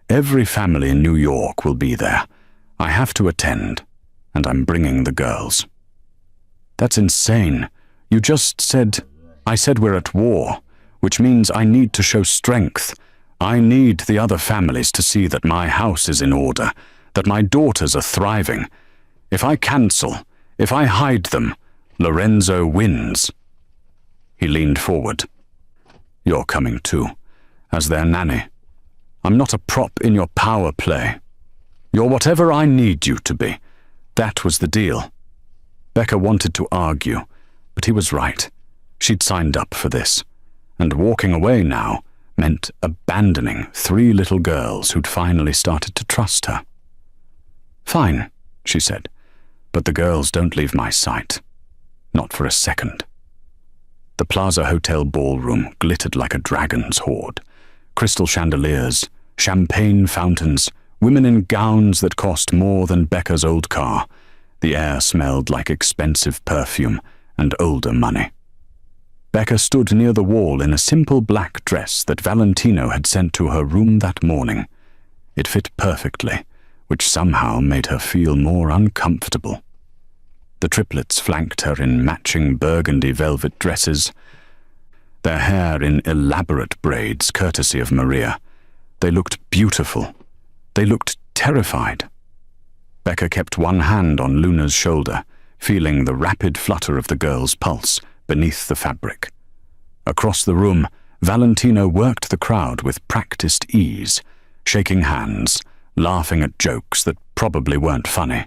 Every family in New York will be there. I have to attend, and I'm bringing the girls." "That's insane. You just said—" "I said we're at war, which means I need to show strength. I need the other families to see that my house is in order, that my daughters are thriving. If I cancel, if I hide them, Lorenzo wins." He leaned forward. "You're coming too, as their nanny. I'm not a prop in your power play. You're whatever I need you to be. That was the deal." Becca wanted to argue, but he was right. She'd signed up for this, and walking away now meant abandoning 3 little girls who'd finally started to trust her. "Fine," she said, "but the girls don't leave my sight. Not for a second." The Plaza Hotel ballroom glittered like a dragon's hoard. Crystal chandeliers, champagne fountains, women in gowns that cost more than Becca's old car. The air smelled like expensive perfume and older money. Becca stood near the wall in a simple black dress that Valentino had sent to her room that morning. It fit perfectly, which somehow made her feel more uncomfortable. The triplets flanked her in matching burgundy velvet dresses, their hair in elaborate braids courtesy of Maria. They looked beautiful. They looked terrified. Becca kept one hand on Luna's shoulder, feeling the rapid flutter of the girl's pulse beneath the fabric. Across the room, Valentino worked the crowd with practiced ease, shaking hands, laughing at jokes that probably weren't funny,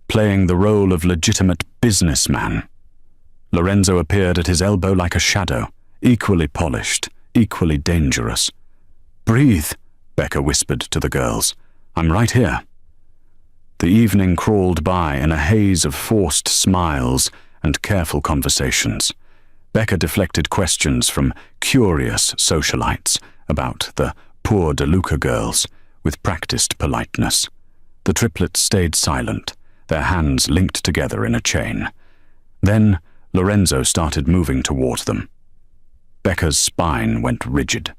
playing the role of legitimate businessman. Lorenzo appeared at his elbow like a shadow, equally polished, equally dangerous. "Breathe," Becca whispered to the girls. "I'm right here." The evening crawled by in a haze of forced smiles and careful conversations. Becca deflected questions from curious socialites about the poor DeLuca girls with practiced politeness. The triplets stayed silent, their hands linked together in a chain. Then Lorenzo started moving toward them. Becca's spine went rigid.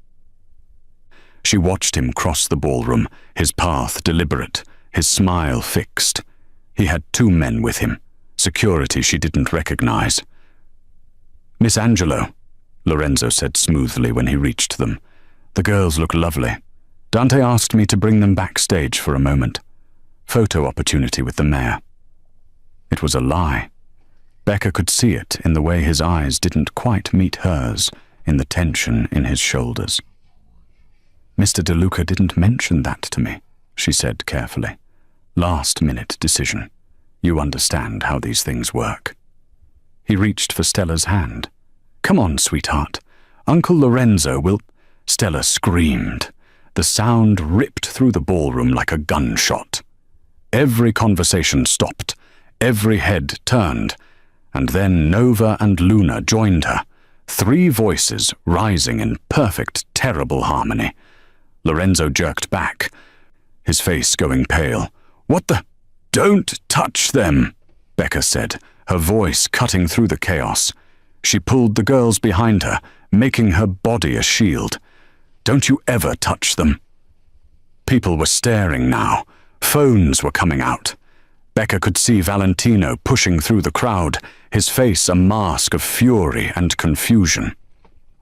She watched him cross the ballroom, his path deliberate, his smile fixed. He had 2 men with him, security she didn't recognize. "Miss Angelo," Lorenzo said smoothly when he reached them. "The girls look lovely. Dante asked me to bring them backstage for a moment. Photo opportunity with the mayor." It was a lie. Becca could see it in the way his eyes didn't quite meet hers, in the tension in his shoulders. "Mr. DeLuca didn't mention that to me," she said carefully. Last-minute decision. You understand how these things work. He reached for Stella's hand. "Come on, sweetheart. Uncle Lorenzo will—" Stella screamed. The sound ripped through the ballroom like a gunshot. Every conversation stopped. Every head turned. And then Nova and Luna joined her. 3 voices rising in perfect, terrible harmony. Lorenzo jerked back, his face going pale. "What the—" "Don't touch them," Becca said, her voice cutting through the chaos. She pulled the girls behind her, making her body a shield. "Don't you ever touch them." People were staring now. Phones were coming out. Becca could see Valentino pushing through the crowd, his face a mask of fury and confusion.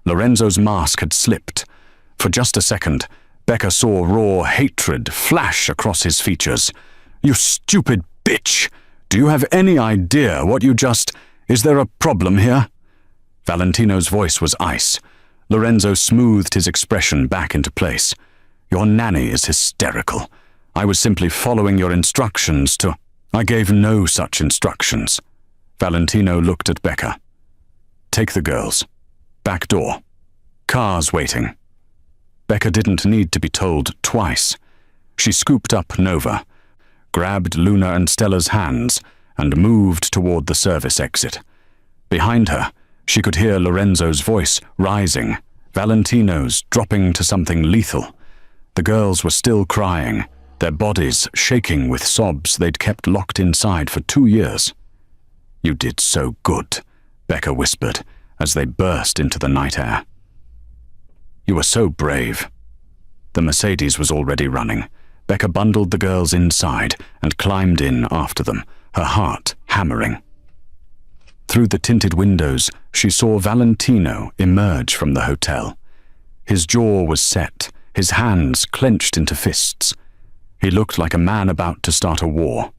Lorenzo's mask had slipped. For just a second, Becca saw raw hatred flash across his features. "You stupid bitch! Do you have any idea what you just— Is there a problem here?" Valentino's voice was ice. Lorenzo smoothed his expression back into place. "Your nanny is hysterical. I was simply following your instructions to—" "I gave no such instructions." Valentino looked at Becca. "Take the girls. Back door. Cars waiting." Becca didn't need to be told twice. She scooped up Nova, grabbed Luna and Stella's hands, and moved toward the service exit. Behind her, she could hear Lorenzo's voice rising, Valentino's dropping to something lethal. The girls were still crying, their bodies shaking with sobs they'd kept locked inside for 2 years. "You did so good," Becca whispered as they burst into the night air. "You were so brave." The Mercedes was already running. Becca bundled the girls inside and climbed in after them, her heart hammering. Through the tinted windows, she saw Valentino emerge from the hotel. His jaw was set, his hands clenched into fists. He looked like a man about to start a war.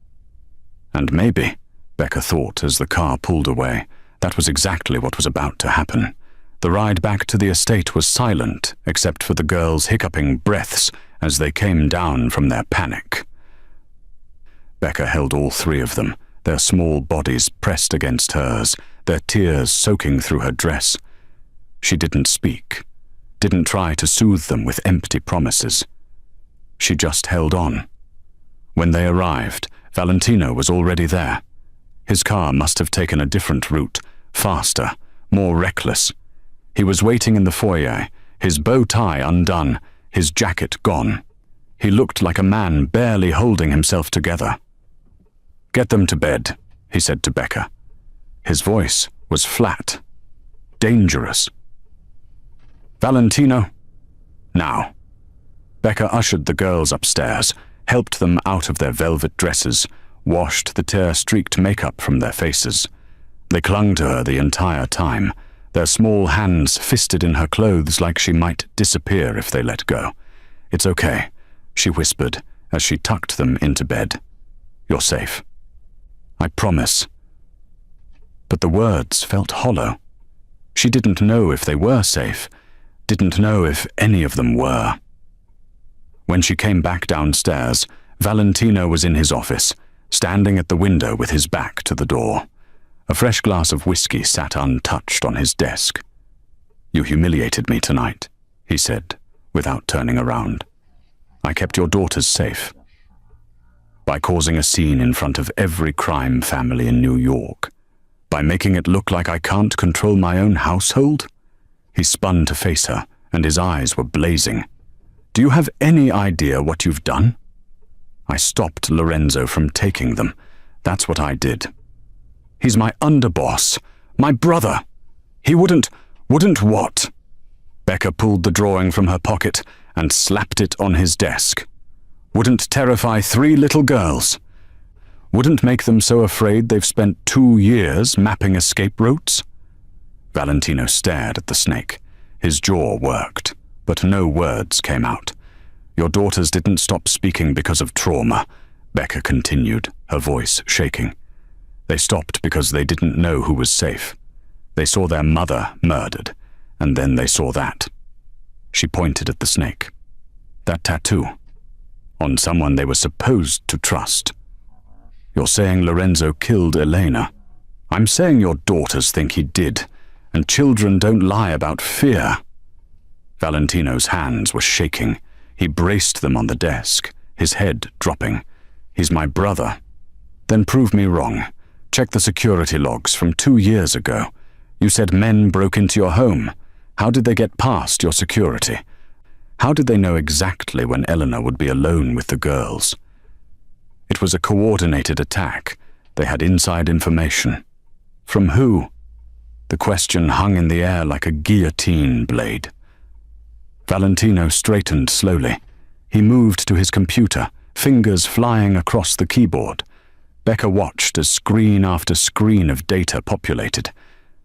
And maybe, Becca thought as the car pulled away, that was exactly what was about to happen. The ride back to the estate was silent, except for the girls' hiccuping breaths as they came down from their panic. Becca held all 3 of them, their small bodies pressed against hers, their tears soaking through her dress. She didn't speak, didn't try to soothe them with empty promises. She just held on. When they arrived, Valentino was already there. His car must have taken a different route, faster, more reckless. He was waiting in the foyer, his bow tie undone, his jacket gone. He looked like a man barely holding himself together. "Get them to bed," he said to Becca. His voice was flat, dangerous. "Valentino, now." Becca ushered the girls upstairs, helped them out of their velvet dresses, washed the tear-streaked makeup from their faces. They clung to her the entire time, their small hands fisted in her clothes like she might disappear if they let go. "It's okay," she whispered as she tucked them into bed. "You're safe. I promise." But the words felt hollow. She didn't know if they were safe, didn't know if any of them were. When she came back downstairs, Valentino was in his office, standing at the window with his back to the door. A fresh glass of whiskey sat untouched on his desk. "You humiliated me tonight," he said, without turning around. "I kept your daughters safe. By causing a scene in front of every crime family in New York. By making it look like I can't control my own household." He spun to face her, and his eyes were blazing. "Do you have any idea what you've done?" "I stopped Lorenzo from taking them. That's what I did. He's my underboss, my brother. He wouldn't what?" Becca pulled the drawing from her pocket and slapped it on his desk. "Wouldn't terrify 3 little girls. Wouldn't make them so afraid they've spent 2 years mapping escape routes?" Valentino stared at the snake. His jaw worked, but no words came out. "Your daughters didn't stop speaking because of trauma," Becca continued, her voice shaking. "They stopped because they didn't know who was safe. They saw their mother murdered, and then they saw that." She pointed at the snake. "That tattoo. on someone they were supposed to trust. You're saying Lorenzo killed Elena. I'm saying your daughters think he did, and children don't lie about fear. Valentino's hands were shaking. He braced them on the desk, his head dropping. He's my brother. Then prove me wrong. Check the security logs from 2 years ago. You said men broke into your home. How did they get past your security? How did they know exactly when Eleanor would be alone with the girls? It was a coordinated attack. They had inside information. From who? The question hung in the air like a guillotine blade. Valentino straightened slowly. He moved to his computer, fingers flying across the keyboard. Becca watched as screen after screen of data populated.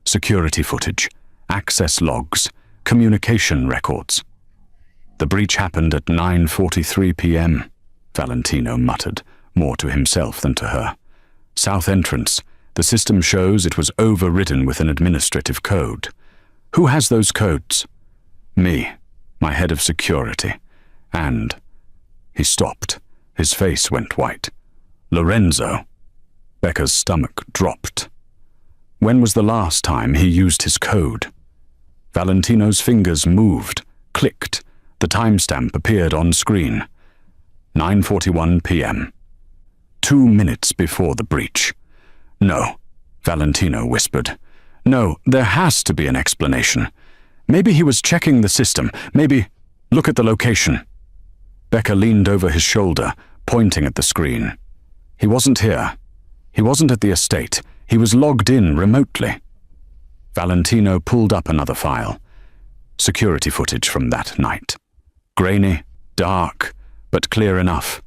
Security footage, access logs, communication records. The breach happened at 9:43 p.m., Valentino muttered, more to himself than to her. South entrance. The system shows it was overridden with an administrative code. Who has those codes? Me, my head of security. And... He stopped. His face went white. Lorenzo. Becca's stomach dropped. When was the last time he used his code? Valentino's fingers moved, clicked. The timestamp appeared on screen. 9:41 p.m. 2 minutes before the breach. No, Valentino whispered. No, there has to be an explanation. Maybe he was checking the system. Maybe... Look at the location. Becca leaned over his shoulder, pointing at the screen. He wasn't here. He wasn't at the estate. He was logged in remotely. Valentino pulled up another file. Security footage from that night. Grainy, dark, but clear enough.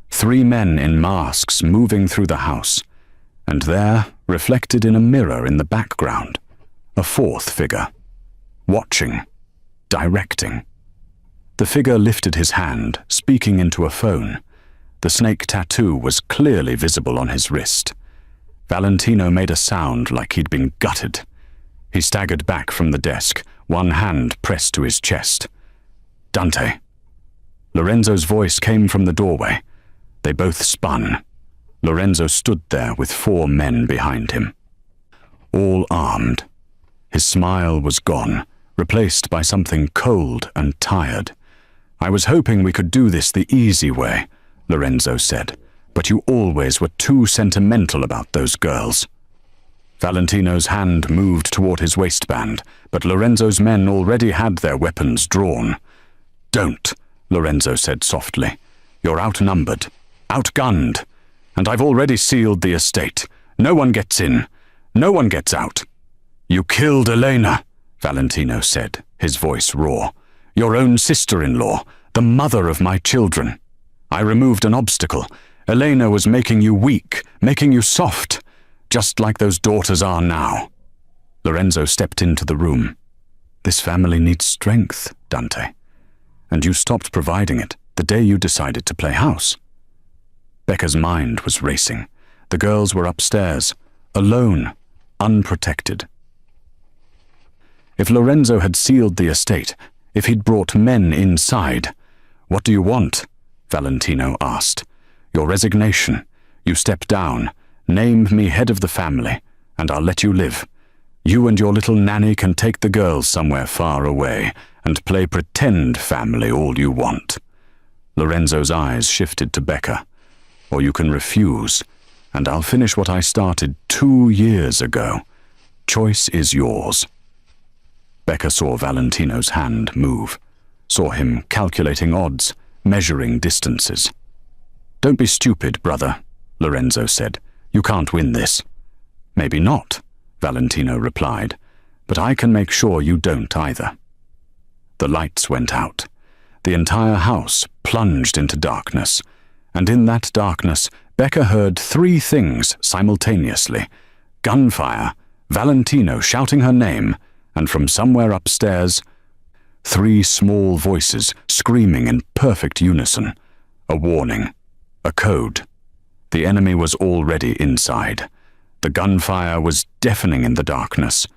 3 men in masks moving through the house. And there, reflected in a mirror in the background, a 4th figure. Watching. Directing. The figure lifted his hand, speaking into a phone. The snake tattoo was clearly visible on his wrist. Valentino made a sound like he'd been gutted. He staggered back from the desk, one hand pressed to his chest. Dante. Lorenzo's voice came from the doorway. They both spun. Lorenzo stood there with 4 men behind him. All armed. His smile was gone, replaced by something cold and tired. I was hoping we could do this the easy way, Lorenzo said, but you always were too sentimental about those girls. Valentino's hand moved toward his waistband, but Lorenzo's men already had their weapons drawn. Don't, Lorenzo said softly. You're outnumbered, outgunned, and I've already sealed the estate. No one gets in. No one gets out. You killed Elena, Valentino said, his voice raw. Your own sister-in-law, the mother of my children. I removed an obstacle. Elena was making you weak, making you soft, just like those daughters are now. Lorenzo stepped into the room. This family needs strength, Dante. And you stopped providing it the day you decided to play house. Becca's mind was racing. The girls were upstairs, alone, unprotected. If Lorenzo had sealed the estate, if he'd brought men inside, what do you want? Valentino asked. Your resignation. You step down, name me head of the family, and I'll let you live. You and your little nanny can take the girls somewhere far away and play pretend family all you want. Lorenzo's eyes shifted to Becca. Or you can refuse, and I'll finish what I started 2 years ago. Choice is yours. Becca saw Valentino's hand move, saw him calculating odds, measuring distances. Don't be stupid, brother, Lorenzo said. You can't win this. Maybe not, Valentino replied, but I can make sure you don't either. The lights went out. The entire house plunged into darkness, and in that darkness, Becca heard 3 things simultaneously. Gunfire, Valentino shouting her name, and from somewhere upstairs, 3 small voices screaming in perfect unison. A warning. A code. The enemy was already inside. The gunfire was deafening in the darkness.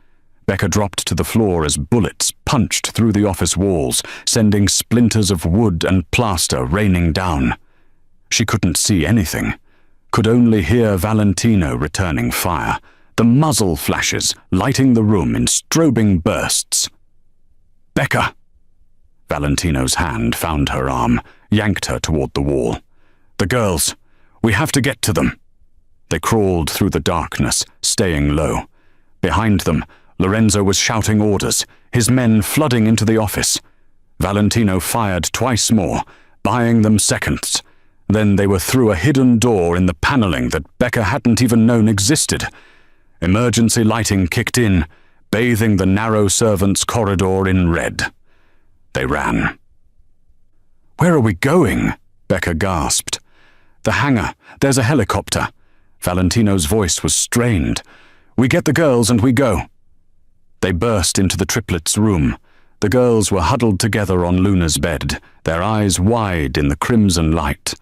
Becca dropped to the floor as bullets punched through the office walls, sending splinters of wood and plaster raining down. She couldn't see anything, could only hear Valentino returning fire, the muzzle flashes lighting the room in strobing bursts. "Becca!" Valentino's hand found her arm, yanked her toward the wall. "The girls! We have to get to them!" They crawled through the darkness, staying low. Behind them, Lorenzo was shouting orders, his men flooding into the office. Valentino fired twice more, buying them seconds. Then they were through a hidden door in the paneling that Becca hadn't even known existed. Emergency lighting kicked in, bathing the narrow servants' corridor in red. They ran. "Where are we going?" Becca gasped. "The hangar. There's a helicopter." Valentino's voice was strained. "We get the girls and we go." They burst into the triplets' room. The girls were huddled together on Luna's bed, their eyes wide in the crimson light.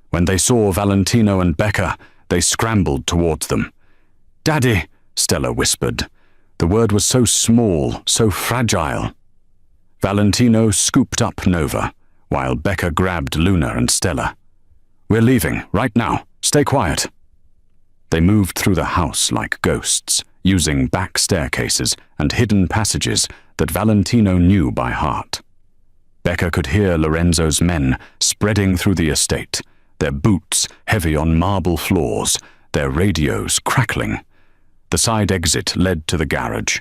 When they saw Valentino and Becca, they scrambled towards them. "Daddy," Stella whispered. The word was so small, so fragile. Valentino scooped up Nova, while Becca grabbed Luna and Stella. "We're leaving, right now. Stay quiet." They moved through the house like ghosts, using back staircases and hidden passages that Valentino knew by heart. Becca could hear Lorenzo's men spreading through the estate, their boots heavy on marble floors, their radios crackling. The side exit led to the garage.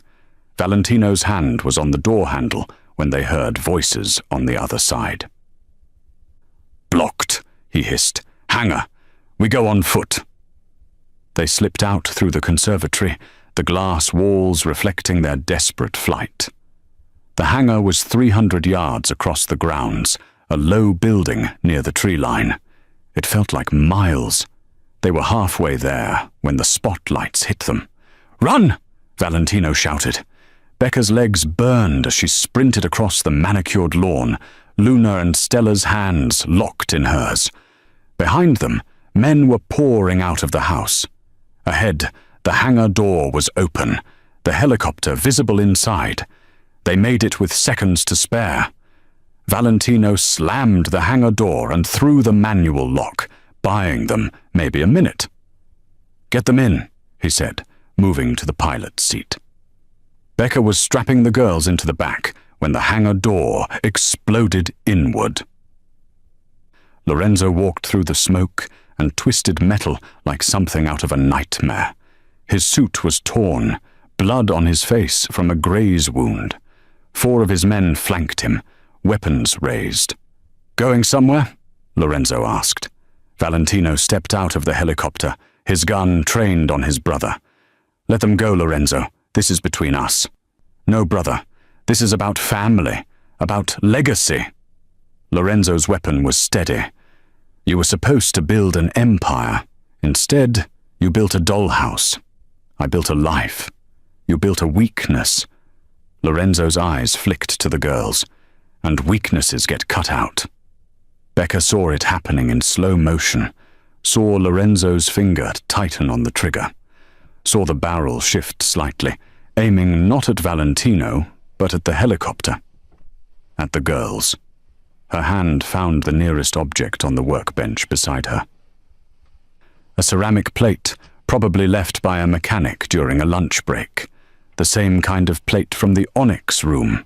Valentino's hand was on the door handle when they heard voices on the other side. "Blocked," he hissed. "Hangar. We go on foot." They slipped out through the conservatory, the glass walls reflecting their desperate flight. The hangar was 300 yards across the grounds, a low building near the tree line. It felt like miles. They were halfway there when the spotlights hit them. "Run!" Valentino shouted. Becca's legs burned as she sprinted across the manicured lawn, Luna and Stella's hands locked in hers. Behind them, men were pouring out of the house. Ahead, the hangar door was open, the helicopter visible inside. They made it with seconds to spare. Valentino slammed the hangar door and threw the manual lock, buying them maybe a minute. "Get them in," he said, moving to the pilot's seat. Becca was strapping the girls into the back when the hangar door exploded inward. Lorenzo walked through the smoke and twisted metal like something out of a nightmare. His suit was torn, blood on his face from a graze wound. 4 of his men flanked him, weapons raised. "Going somewhere?" Lorenzo asked. Valentino stepped out of the helicopter, his gun trained on his brother. "Let them go, Lorenzo. This is between us." "No, brother. This is about family, about legacy." Lorenzo's weapon was steady. "You were supposed to build an empire. Instead, you built a dollhouse. I built a life. You built a weakness." Lorenzo's eyes flicked to the girls. "And weaknesses get cut out." Becca saw it happening in slow motion, saw Lorenzo's finger tighten on the trigger, saw the barrel shift slightly, aiming not at Valentino, but at the helicopter. At the girls. Her hand found the nearest object on the workbench beside her. A ceramic plate, probably left by a mechanic during a lunch break. The same kind of plate from the Onyx room.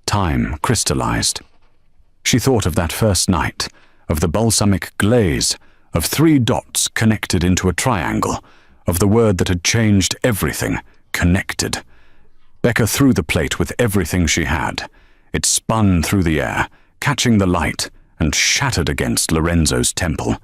Time crystallized. She thought of that first night, of the balsamic glaze, of 3 dots connected into a triangle, of the word that had changed everything, connected. Becca threw the plate with everything she had. It spun through the air, catching the light, and shattered against Lorenzo's temple.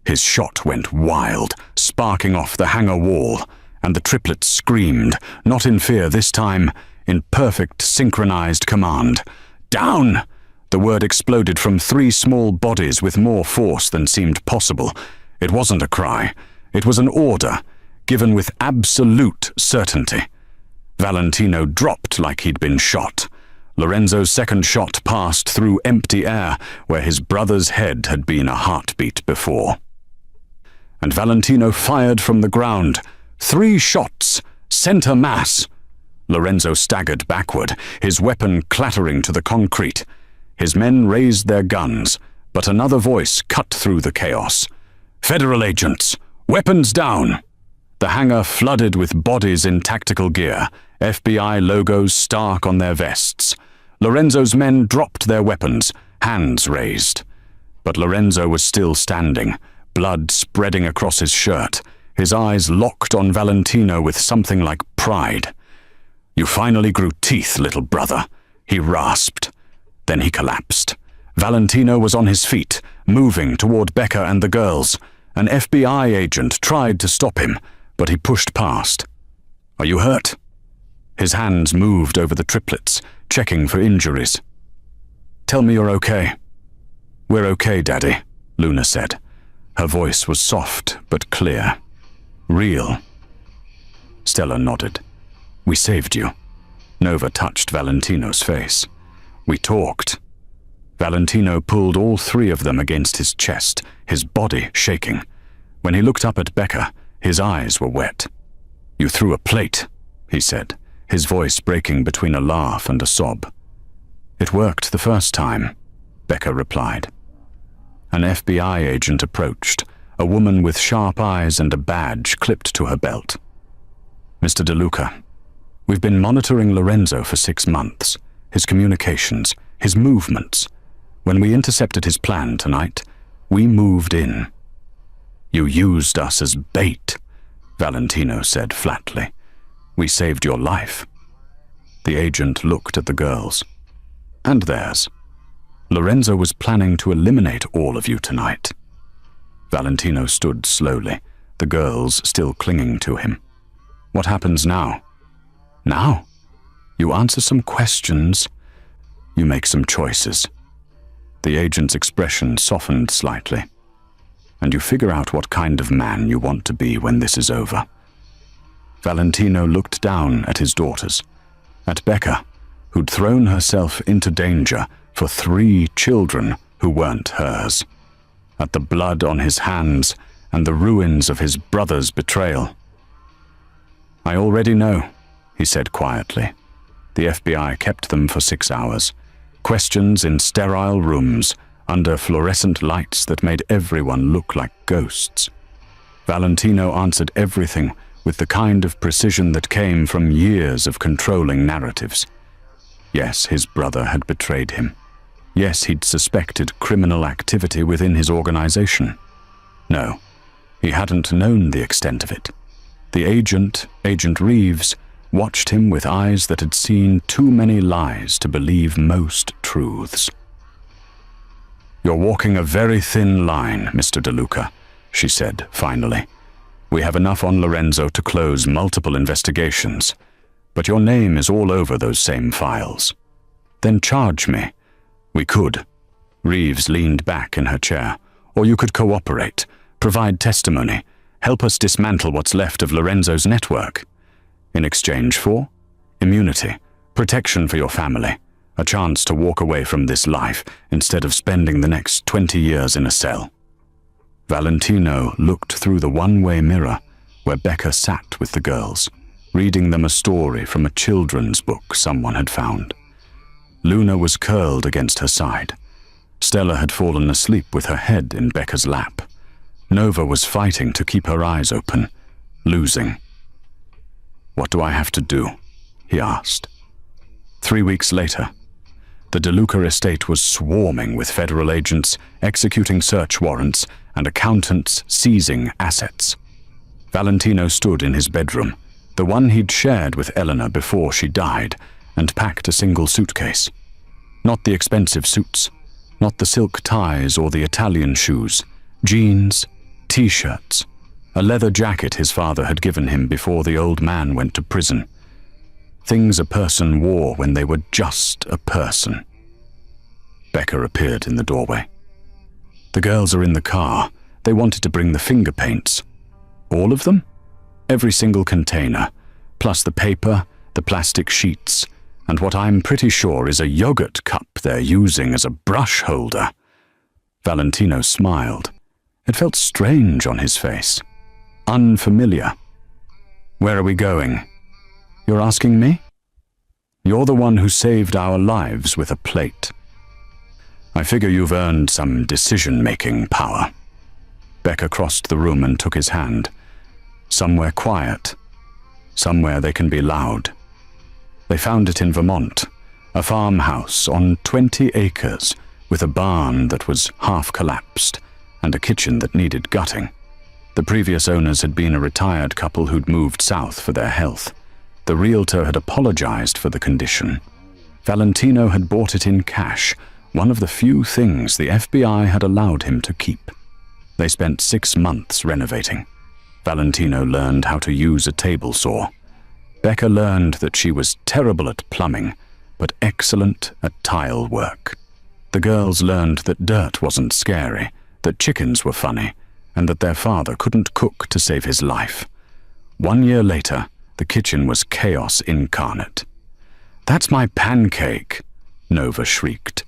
His shot went wild, sparking off the hangar wall, and the triplets screamed, not in fear this time, in perfect synchronized command. "Down!" The word exploded from 3 small bodies with more force than seemed possible. It wasn't a cry. It was an order, given with absolute certainty. Valentino dropped like he'd been shot. Lorenzo's second shot passed through empty air where his brother's head had been a heartbeat before. And Valentino fired from the ground. 3 shots, center mass. Lorenzo staggered backward, his weapon clattering to the concrete. His men raised their guns, but another voice cut through the chaos. "Federal agents! Weapons down!" The hangar flooded with bodies in tactical gear, FBI logos stark on their vests. Lorenzo's men dropped their weapons, hands raised. But Lorenzo was still standing, blood spreading across his shirt, his eyes locked on Valentino with something like pride. "You finally grew teeth, little brother," he rasped. Then he collapsed. Valentino was on his feet, moving toward Becca and the girls. An FBI agent tried to stop him, but he pushed past. "Are you hurt?" His hands moved over the triplets, checking for injuries. "Tell me you're okay." "We're okay, Daddy," Luna said. Her voice was soft but clear. "Real." Stella nodded. "We saved you." Nova touched Valentino's face. "We talked." Valentino pulled all three of them against his chest, his body shaking. When he looked up at Becca, his eyes were wet. "You threw a plate," he said, his voice breaking between a laugh and a sob. "It worked the first time," Becca replied. An FBI agent approached, a woman with sharp eyes and a badge clipped to her belt. "Mr. DeLuca, we've been monitoring Lorenzo for 6 months, his communications, his movements. When we intercepted his plan tonight, we moved in." "You used us as bait," Valentino said flatly. "We saved your life." The agent looked at the girls. "And theirs. Lorenzo was planning to eliminate all of you tonight." Valentino stood slowly, the girls still clinging to him. "What happens now?" "Now? You answer some questions. You make some choices." The agent's expression softened slightly. "And you figure out what kind of man you want to be when this is over." Valentino looked down at his daughters, at Becca, who'd thrown herself into danger for 3 children who weren't hers, at the blood on his hands and the ruins of his brother's betrayal. "I already know," he said quietly. The FBI kept them for 6 hours. Questions in sterile rooms, under fluorescent lights that made everyone look like ghosts. Valentino answered everything with the kind of precision that came from years of controlling narratives. Yes, his brother had betrayed him. Yes, he'd suspected criminal activity within his organization. No, he hadn't known the extent of it. The agent, Agent Reeves, watched him with eyes that had seen too many lies to believe most truths. "You're walking a very thin line, Mr. DeLuca," she said finally. "We have enough on Lorenzo to close multiple investigations, but your name is all over those same files. Then charge me." "We could." Reeves leaned back in her chair. "Or you could cooperate, provide testimony, help us dismantle what's left of Lorenzo's network. In exchange for immunity, protection for your family, a chance to walk away from this life instead of spending the next 20 years in a cell." Valentino looked through the one-way mirror where Becca sat with the girls, reading them a story from a children's book someone had found. Luna was curled against her side. Stella had fallen asleep with her head in Becca's lap. Nova was fighting to keep her eyes open, losing. "What do I have to do?" he asked. 3 weeks later, the DeLuca estate was swarming with federal agents executing search warrants and accountants seizing assets. Valentino stood in his bedroom, the one he'd shared with Eleanor before she died, and packed a single suitcase. Not the expensive suits, not the silk ties or the Italian shoes, jeans, t-shirts, a leather jacket his father had given him before the old man went to prison. Things a person wore when they were just a person. Becca appeared in the doorway. "The girls are in the car. They wanted to bring the finger paints." "All of them?" "Every single container, plus the paper, the plastic sheets, and what I'm pretty sure is a yogurt cup they're using as a brush holder." Valentino smiled. It felt strange on his face. Unfamiliar. "Where are we going?" "You're asking me?" "You're the one who saved our lives with a plate." I figure you've earned some decision-making power." Becca crossed the room and took his hand. "Somewhere quiet. Somewhere they can be loud." They found it in Vermont, a farmhouse on 20 acres with a barn that was half collapsed and a kitchen that needed gutting. The previous owners had been a retired couple who'd moved south for their health. The realtor had apologized for the condition. Valentino had bought it in cash, one of the few things the FBI had allowed him to keep. They spent 6 months renovating. Valentino learned how to use a table saw. Becca learned that she was terrible at plumbing, but excellent at tile work. The girls learned that dirt wasn't scary, that chickens were funny, and that their father couldn't cook to save his life. 1 year later, the kitchen was chaos incarnate. "That's my pancake," Nova shrieked,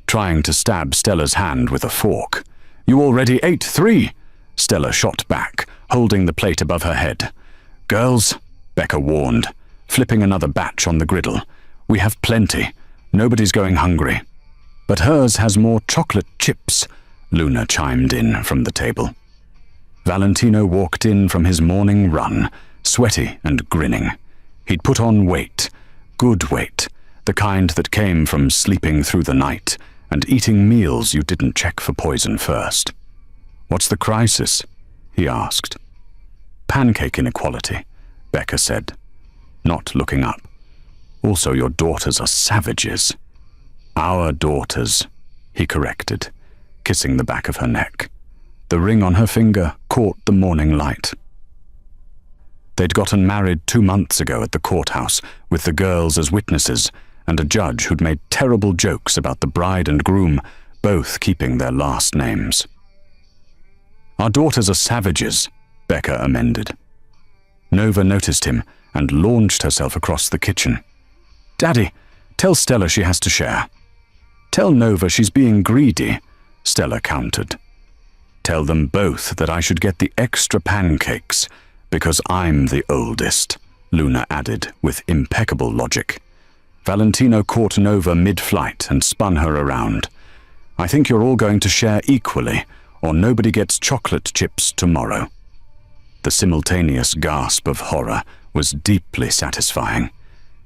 trying to stab Stella's hand with a fork. "You already ate 3, Stella shot back, holding the plate above her head. "Girls," Becca warned, flipping another batch on the griddle, "we have plenty. Nobody's going hungry." "But hers has more chocolate chips," Luna chimed in from the table. Valentino walked in from his morning run, sweaty and grinning. He'd put on weight, good weight, the kind that came from sleeping through the night and eating meals you didn't check for poison first. "What's the crisis?" he asked. "Pancake inequality," Becca said, not looking up. "Also, your daughters are savages." "Our daughters," he corrected, kissing the back of her neck. The ring on her finger caught the morning light. They'd gotten married 2 months ago at the courthouse, with the girls as witnesses, and a judge who'd made terrible jokes about the bride and groom, both keeping their last names. "Our daughters are savages," Becca amended. Nova noticed him and launched herself across the kitchen. "Daddy, tell Stella she has to share." "Tell Nova she's being greedy," Stella countered. "Tell them both that I should get the extra pancakes, because I'm the oldest," Luna added with impeccable logic. Valentino caught Nova mid-flight and spun her around. "I think you're all going to share equally, or nobody gets chocolate chips tomorrow." The simultaneous gasp of horror was deeply satisfying.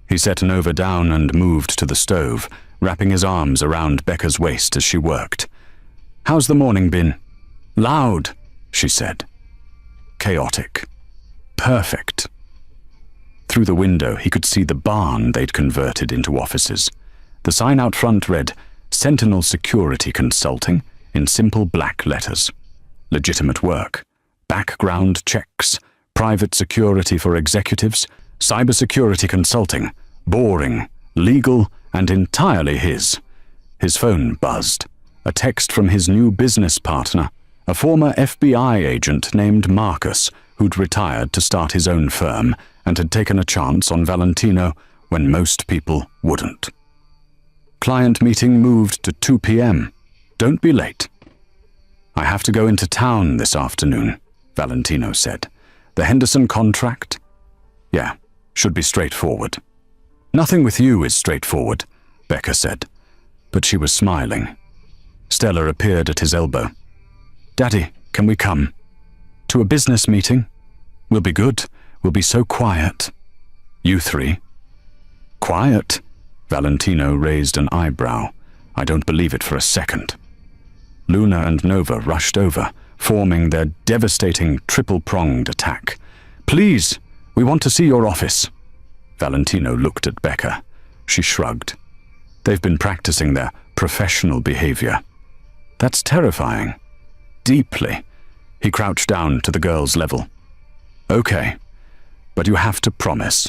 He set Nova down and moved to the stove, wrapping his arms around Becca's waist as she worked. "How's the morning been?" "Loud," she said. "Chaotic. Perfect." Through the window, he could see the barn they'd converted into offices. The sign out front read, "Sentinel Security Consulting," in simple black letters. Legitimate work. Background checks. Private security for executives. Cybersecurity consulting. Boring. Legal and entirely his. His phone buzzed. A text from his new business partner, a former FBI agent named Marcus, who'd retired to start his own firm and had taken a chance on Valentino when most people wouldn't. "Client meeting moved to 2 p.m. Don't be late." "I have to go into town this afternoon," Valentino said. "The Henderson contract?" "Yeah, should be straightforward." "Nothing with you is straightforward," Becca said, but she was smiling. Stella appeared at his elbow. "Daddy, can we come?" "To a business meeting?" "We'll be good. We'll be so quiet." "You 3? "Quiet?" Valentino raised an eyebrow. "I don't believe it for a second." Luna and Nova rushed over, forming their devastating triple-pronged attack. "Please, we want to see your office." Valentino looked at Becca. She shrugged. "They've been practicing their professional behavior." "That's terrifying." "Deeply." He crouched down to the girl's level. "Okay, but you have to promise.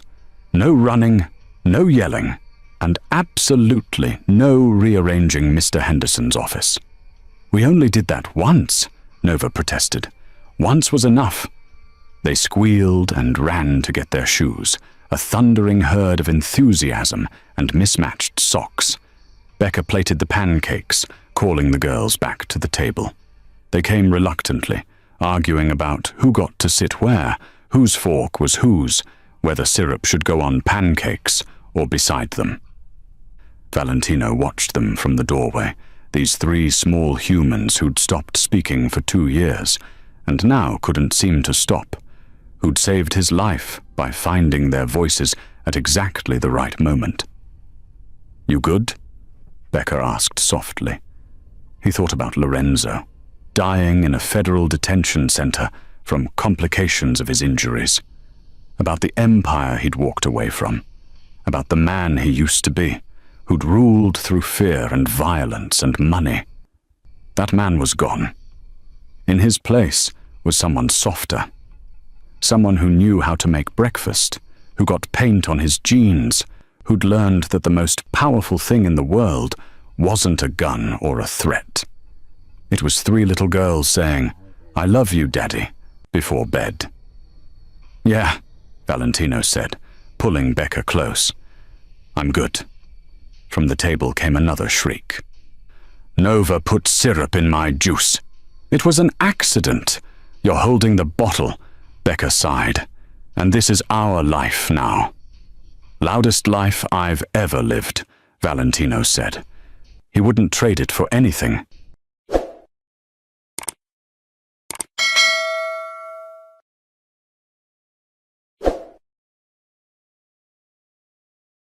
No running, no yelling, and absolutely no rearranging Mr. Henderson's office." "We only did that once," Nova protested. "Once was enough." They squealed and ran to get their shoes, a thundering herd of enthusiasm and mismatched socks. Becca plated the pancakes, calling the girls back to the table. They came reluctantly, arguing about who got to sit where, whose fork was whose, whether syrup should go on pancakes or beside them. Valentino watched them from the doorway, These three small humans who'd stopped speaking for 2 years, and now couldn't seem to stop, who'd saved his life by finding their voices at exactly the right moment. "You good?" Becker asked softly. He thought about Lorenzo, dying in a federal detention center from complications of his injuries, about the empire he'd walked away from, about the man he used to be, who'd ruled through fear and violence and money. That man was gone. In his place was someone softer, someone who knew how to make breakfast, who got paint on his jeans, who'd learned that the most powerful thing in the world wasn't a gun or a threat. It was 3 little girls saying, "I love you, Daddy," before bed. "Yeah," Valentino said, pulling Becker close. "I'm good." From the table came another shriek. "Nova put syrup in my juice. It was an accident. You're holding the bottle," Becker sighed. "And this is our life now." "Loudest life I've ever lived," Valentino said. He wouldn't trade it for anything.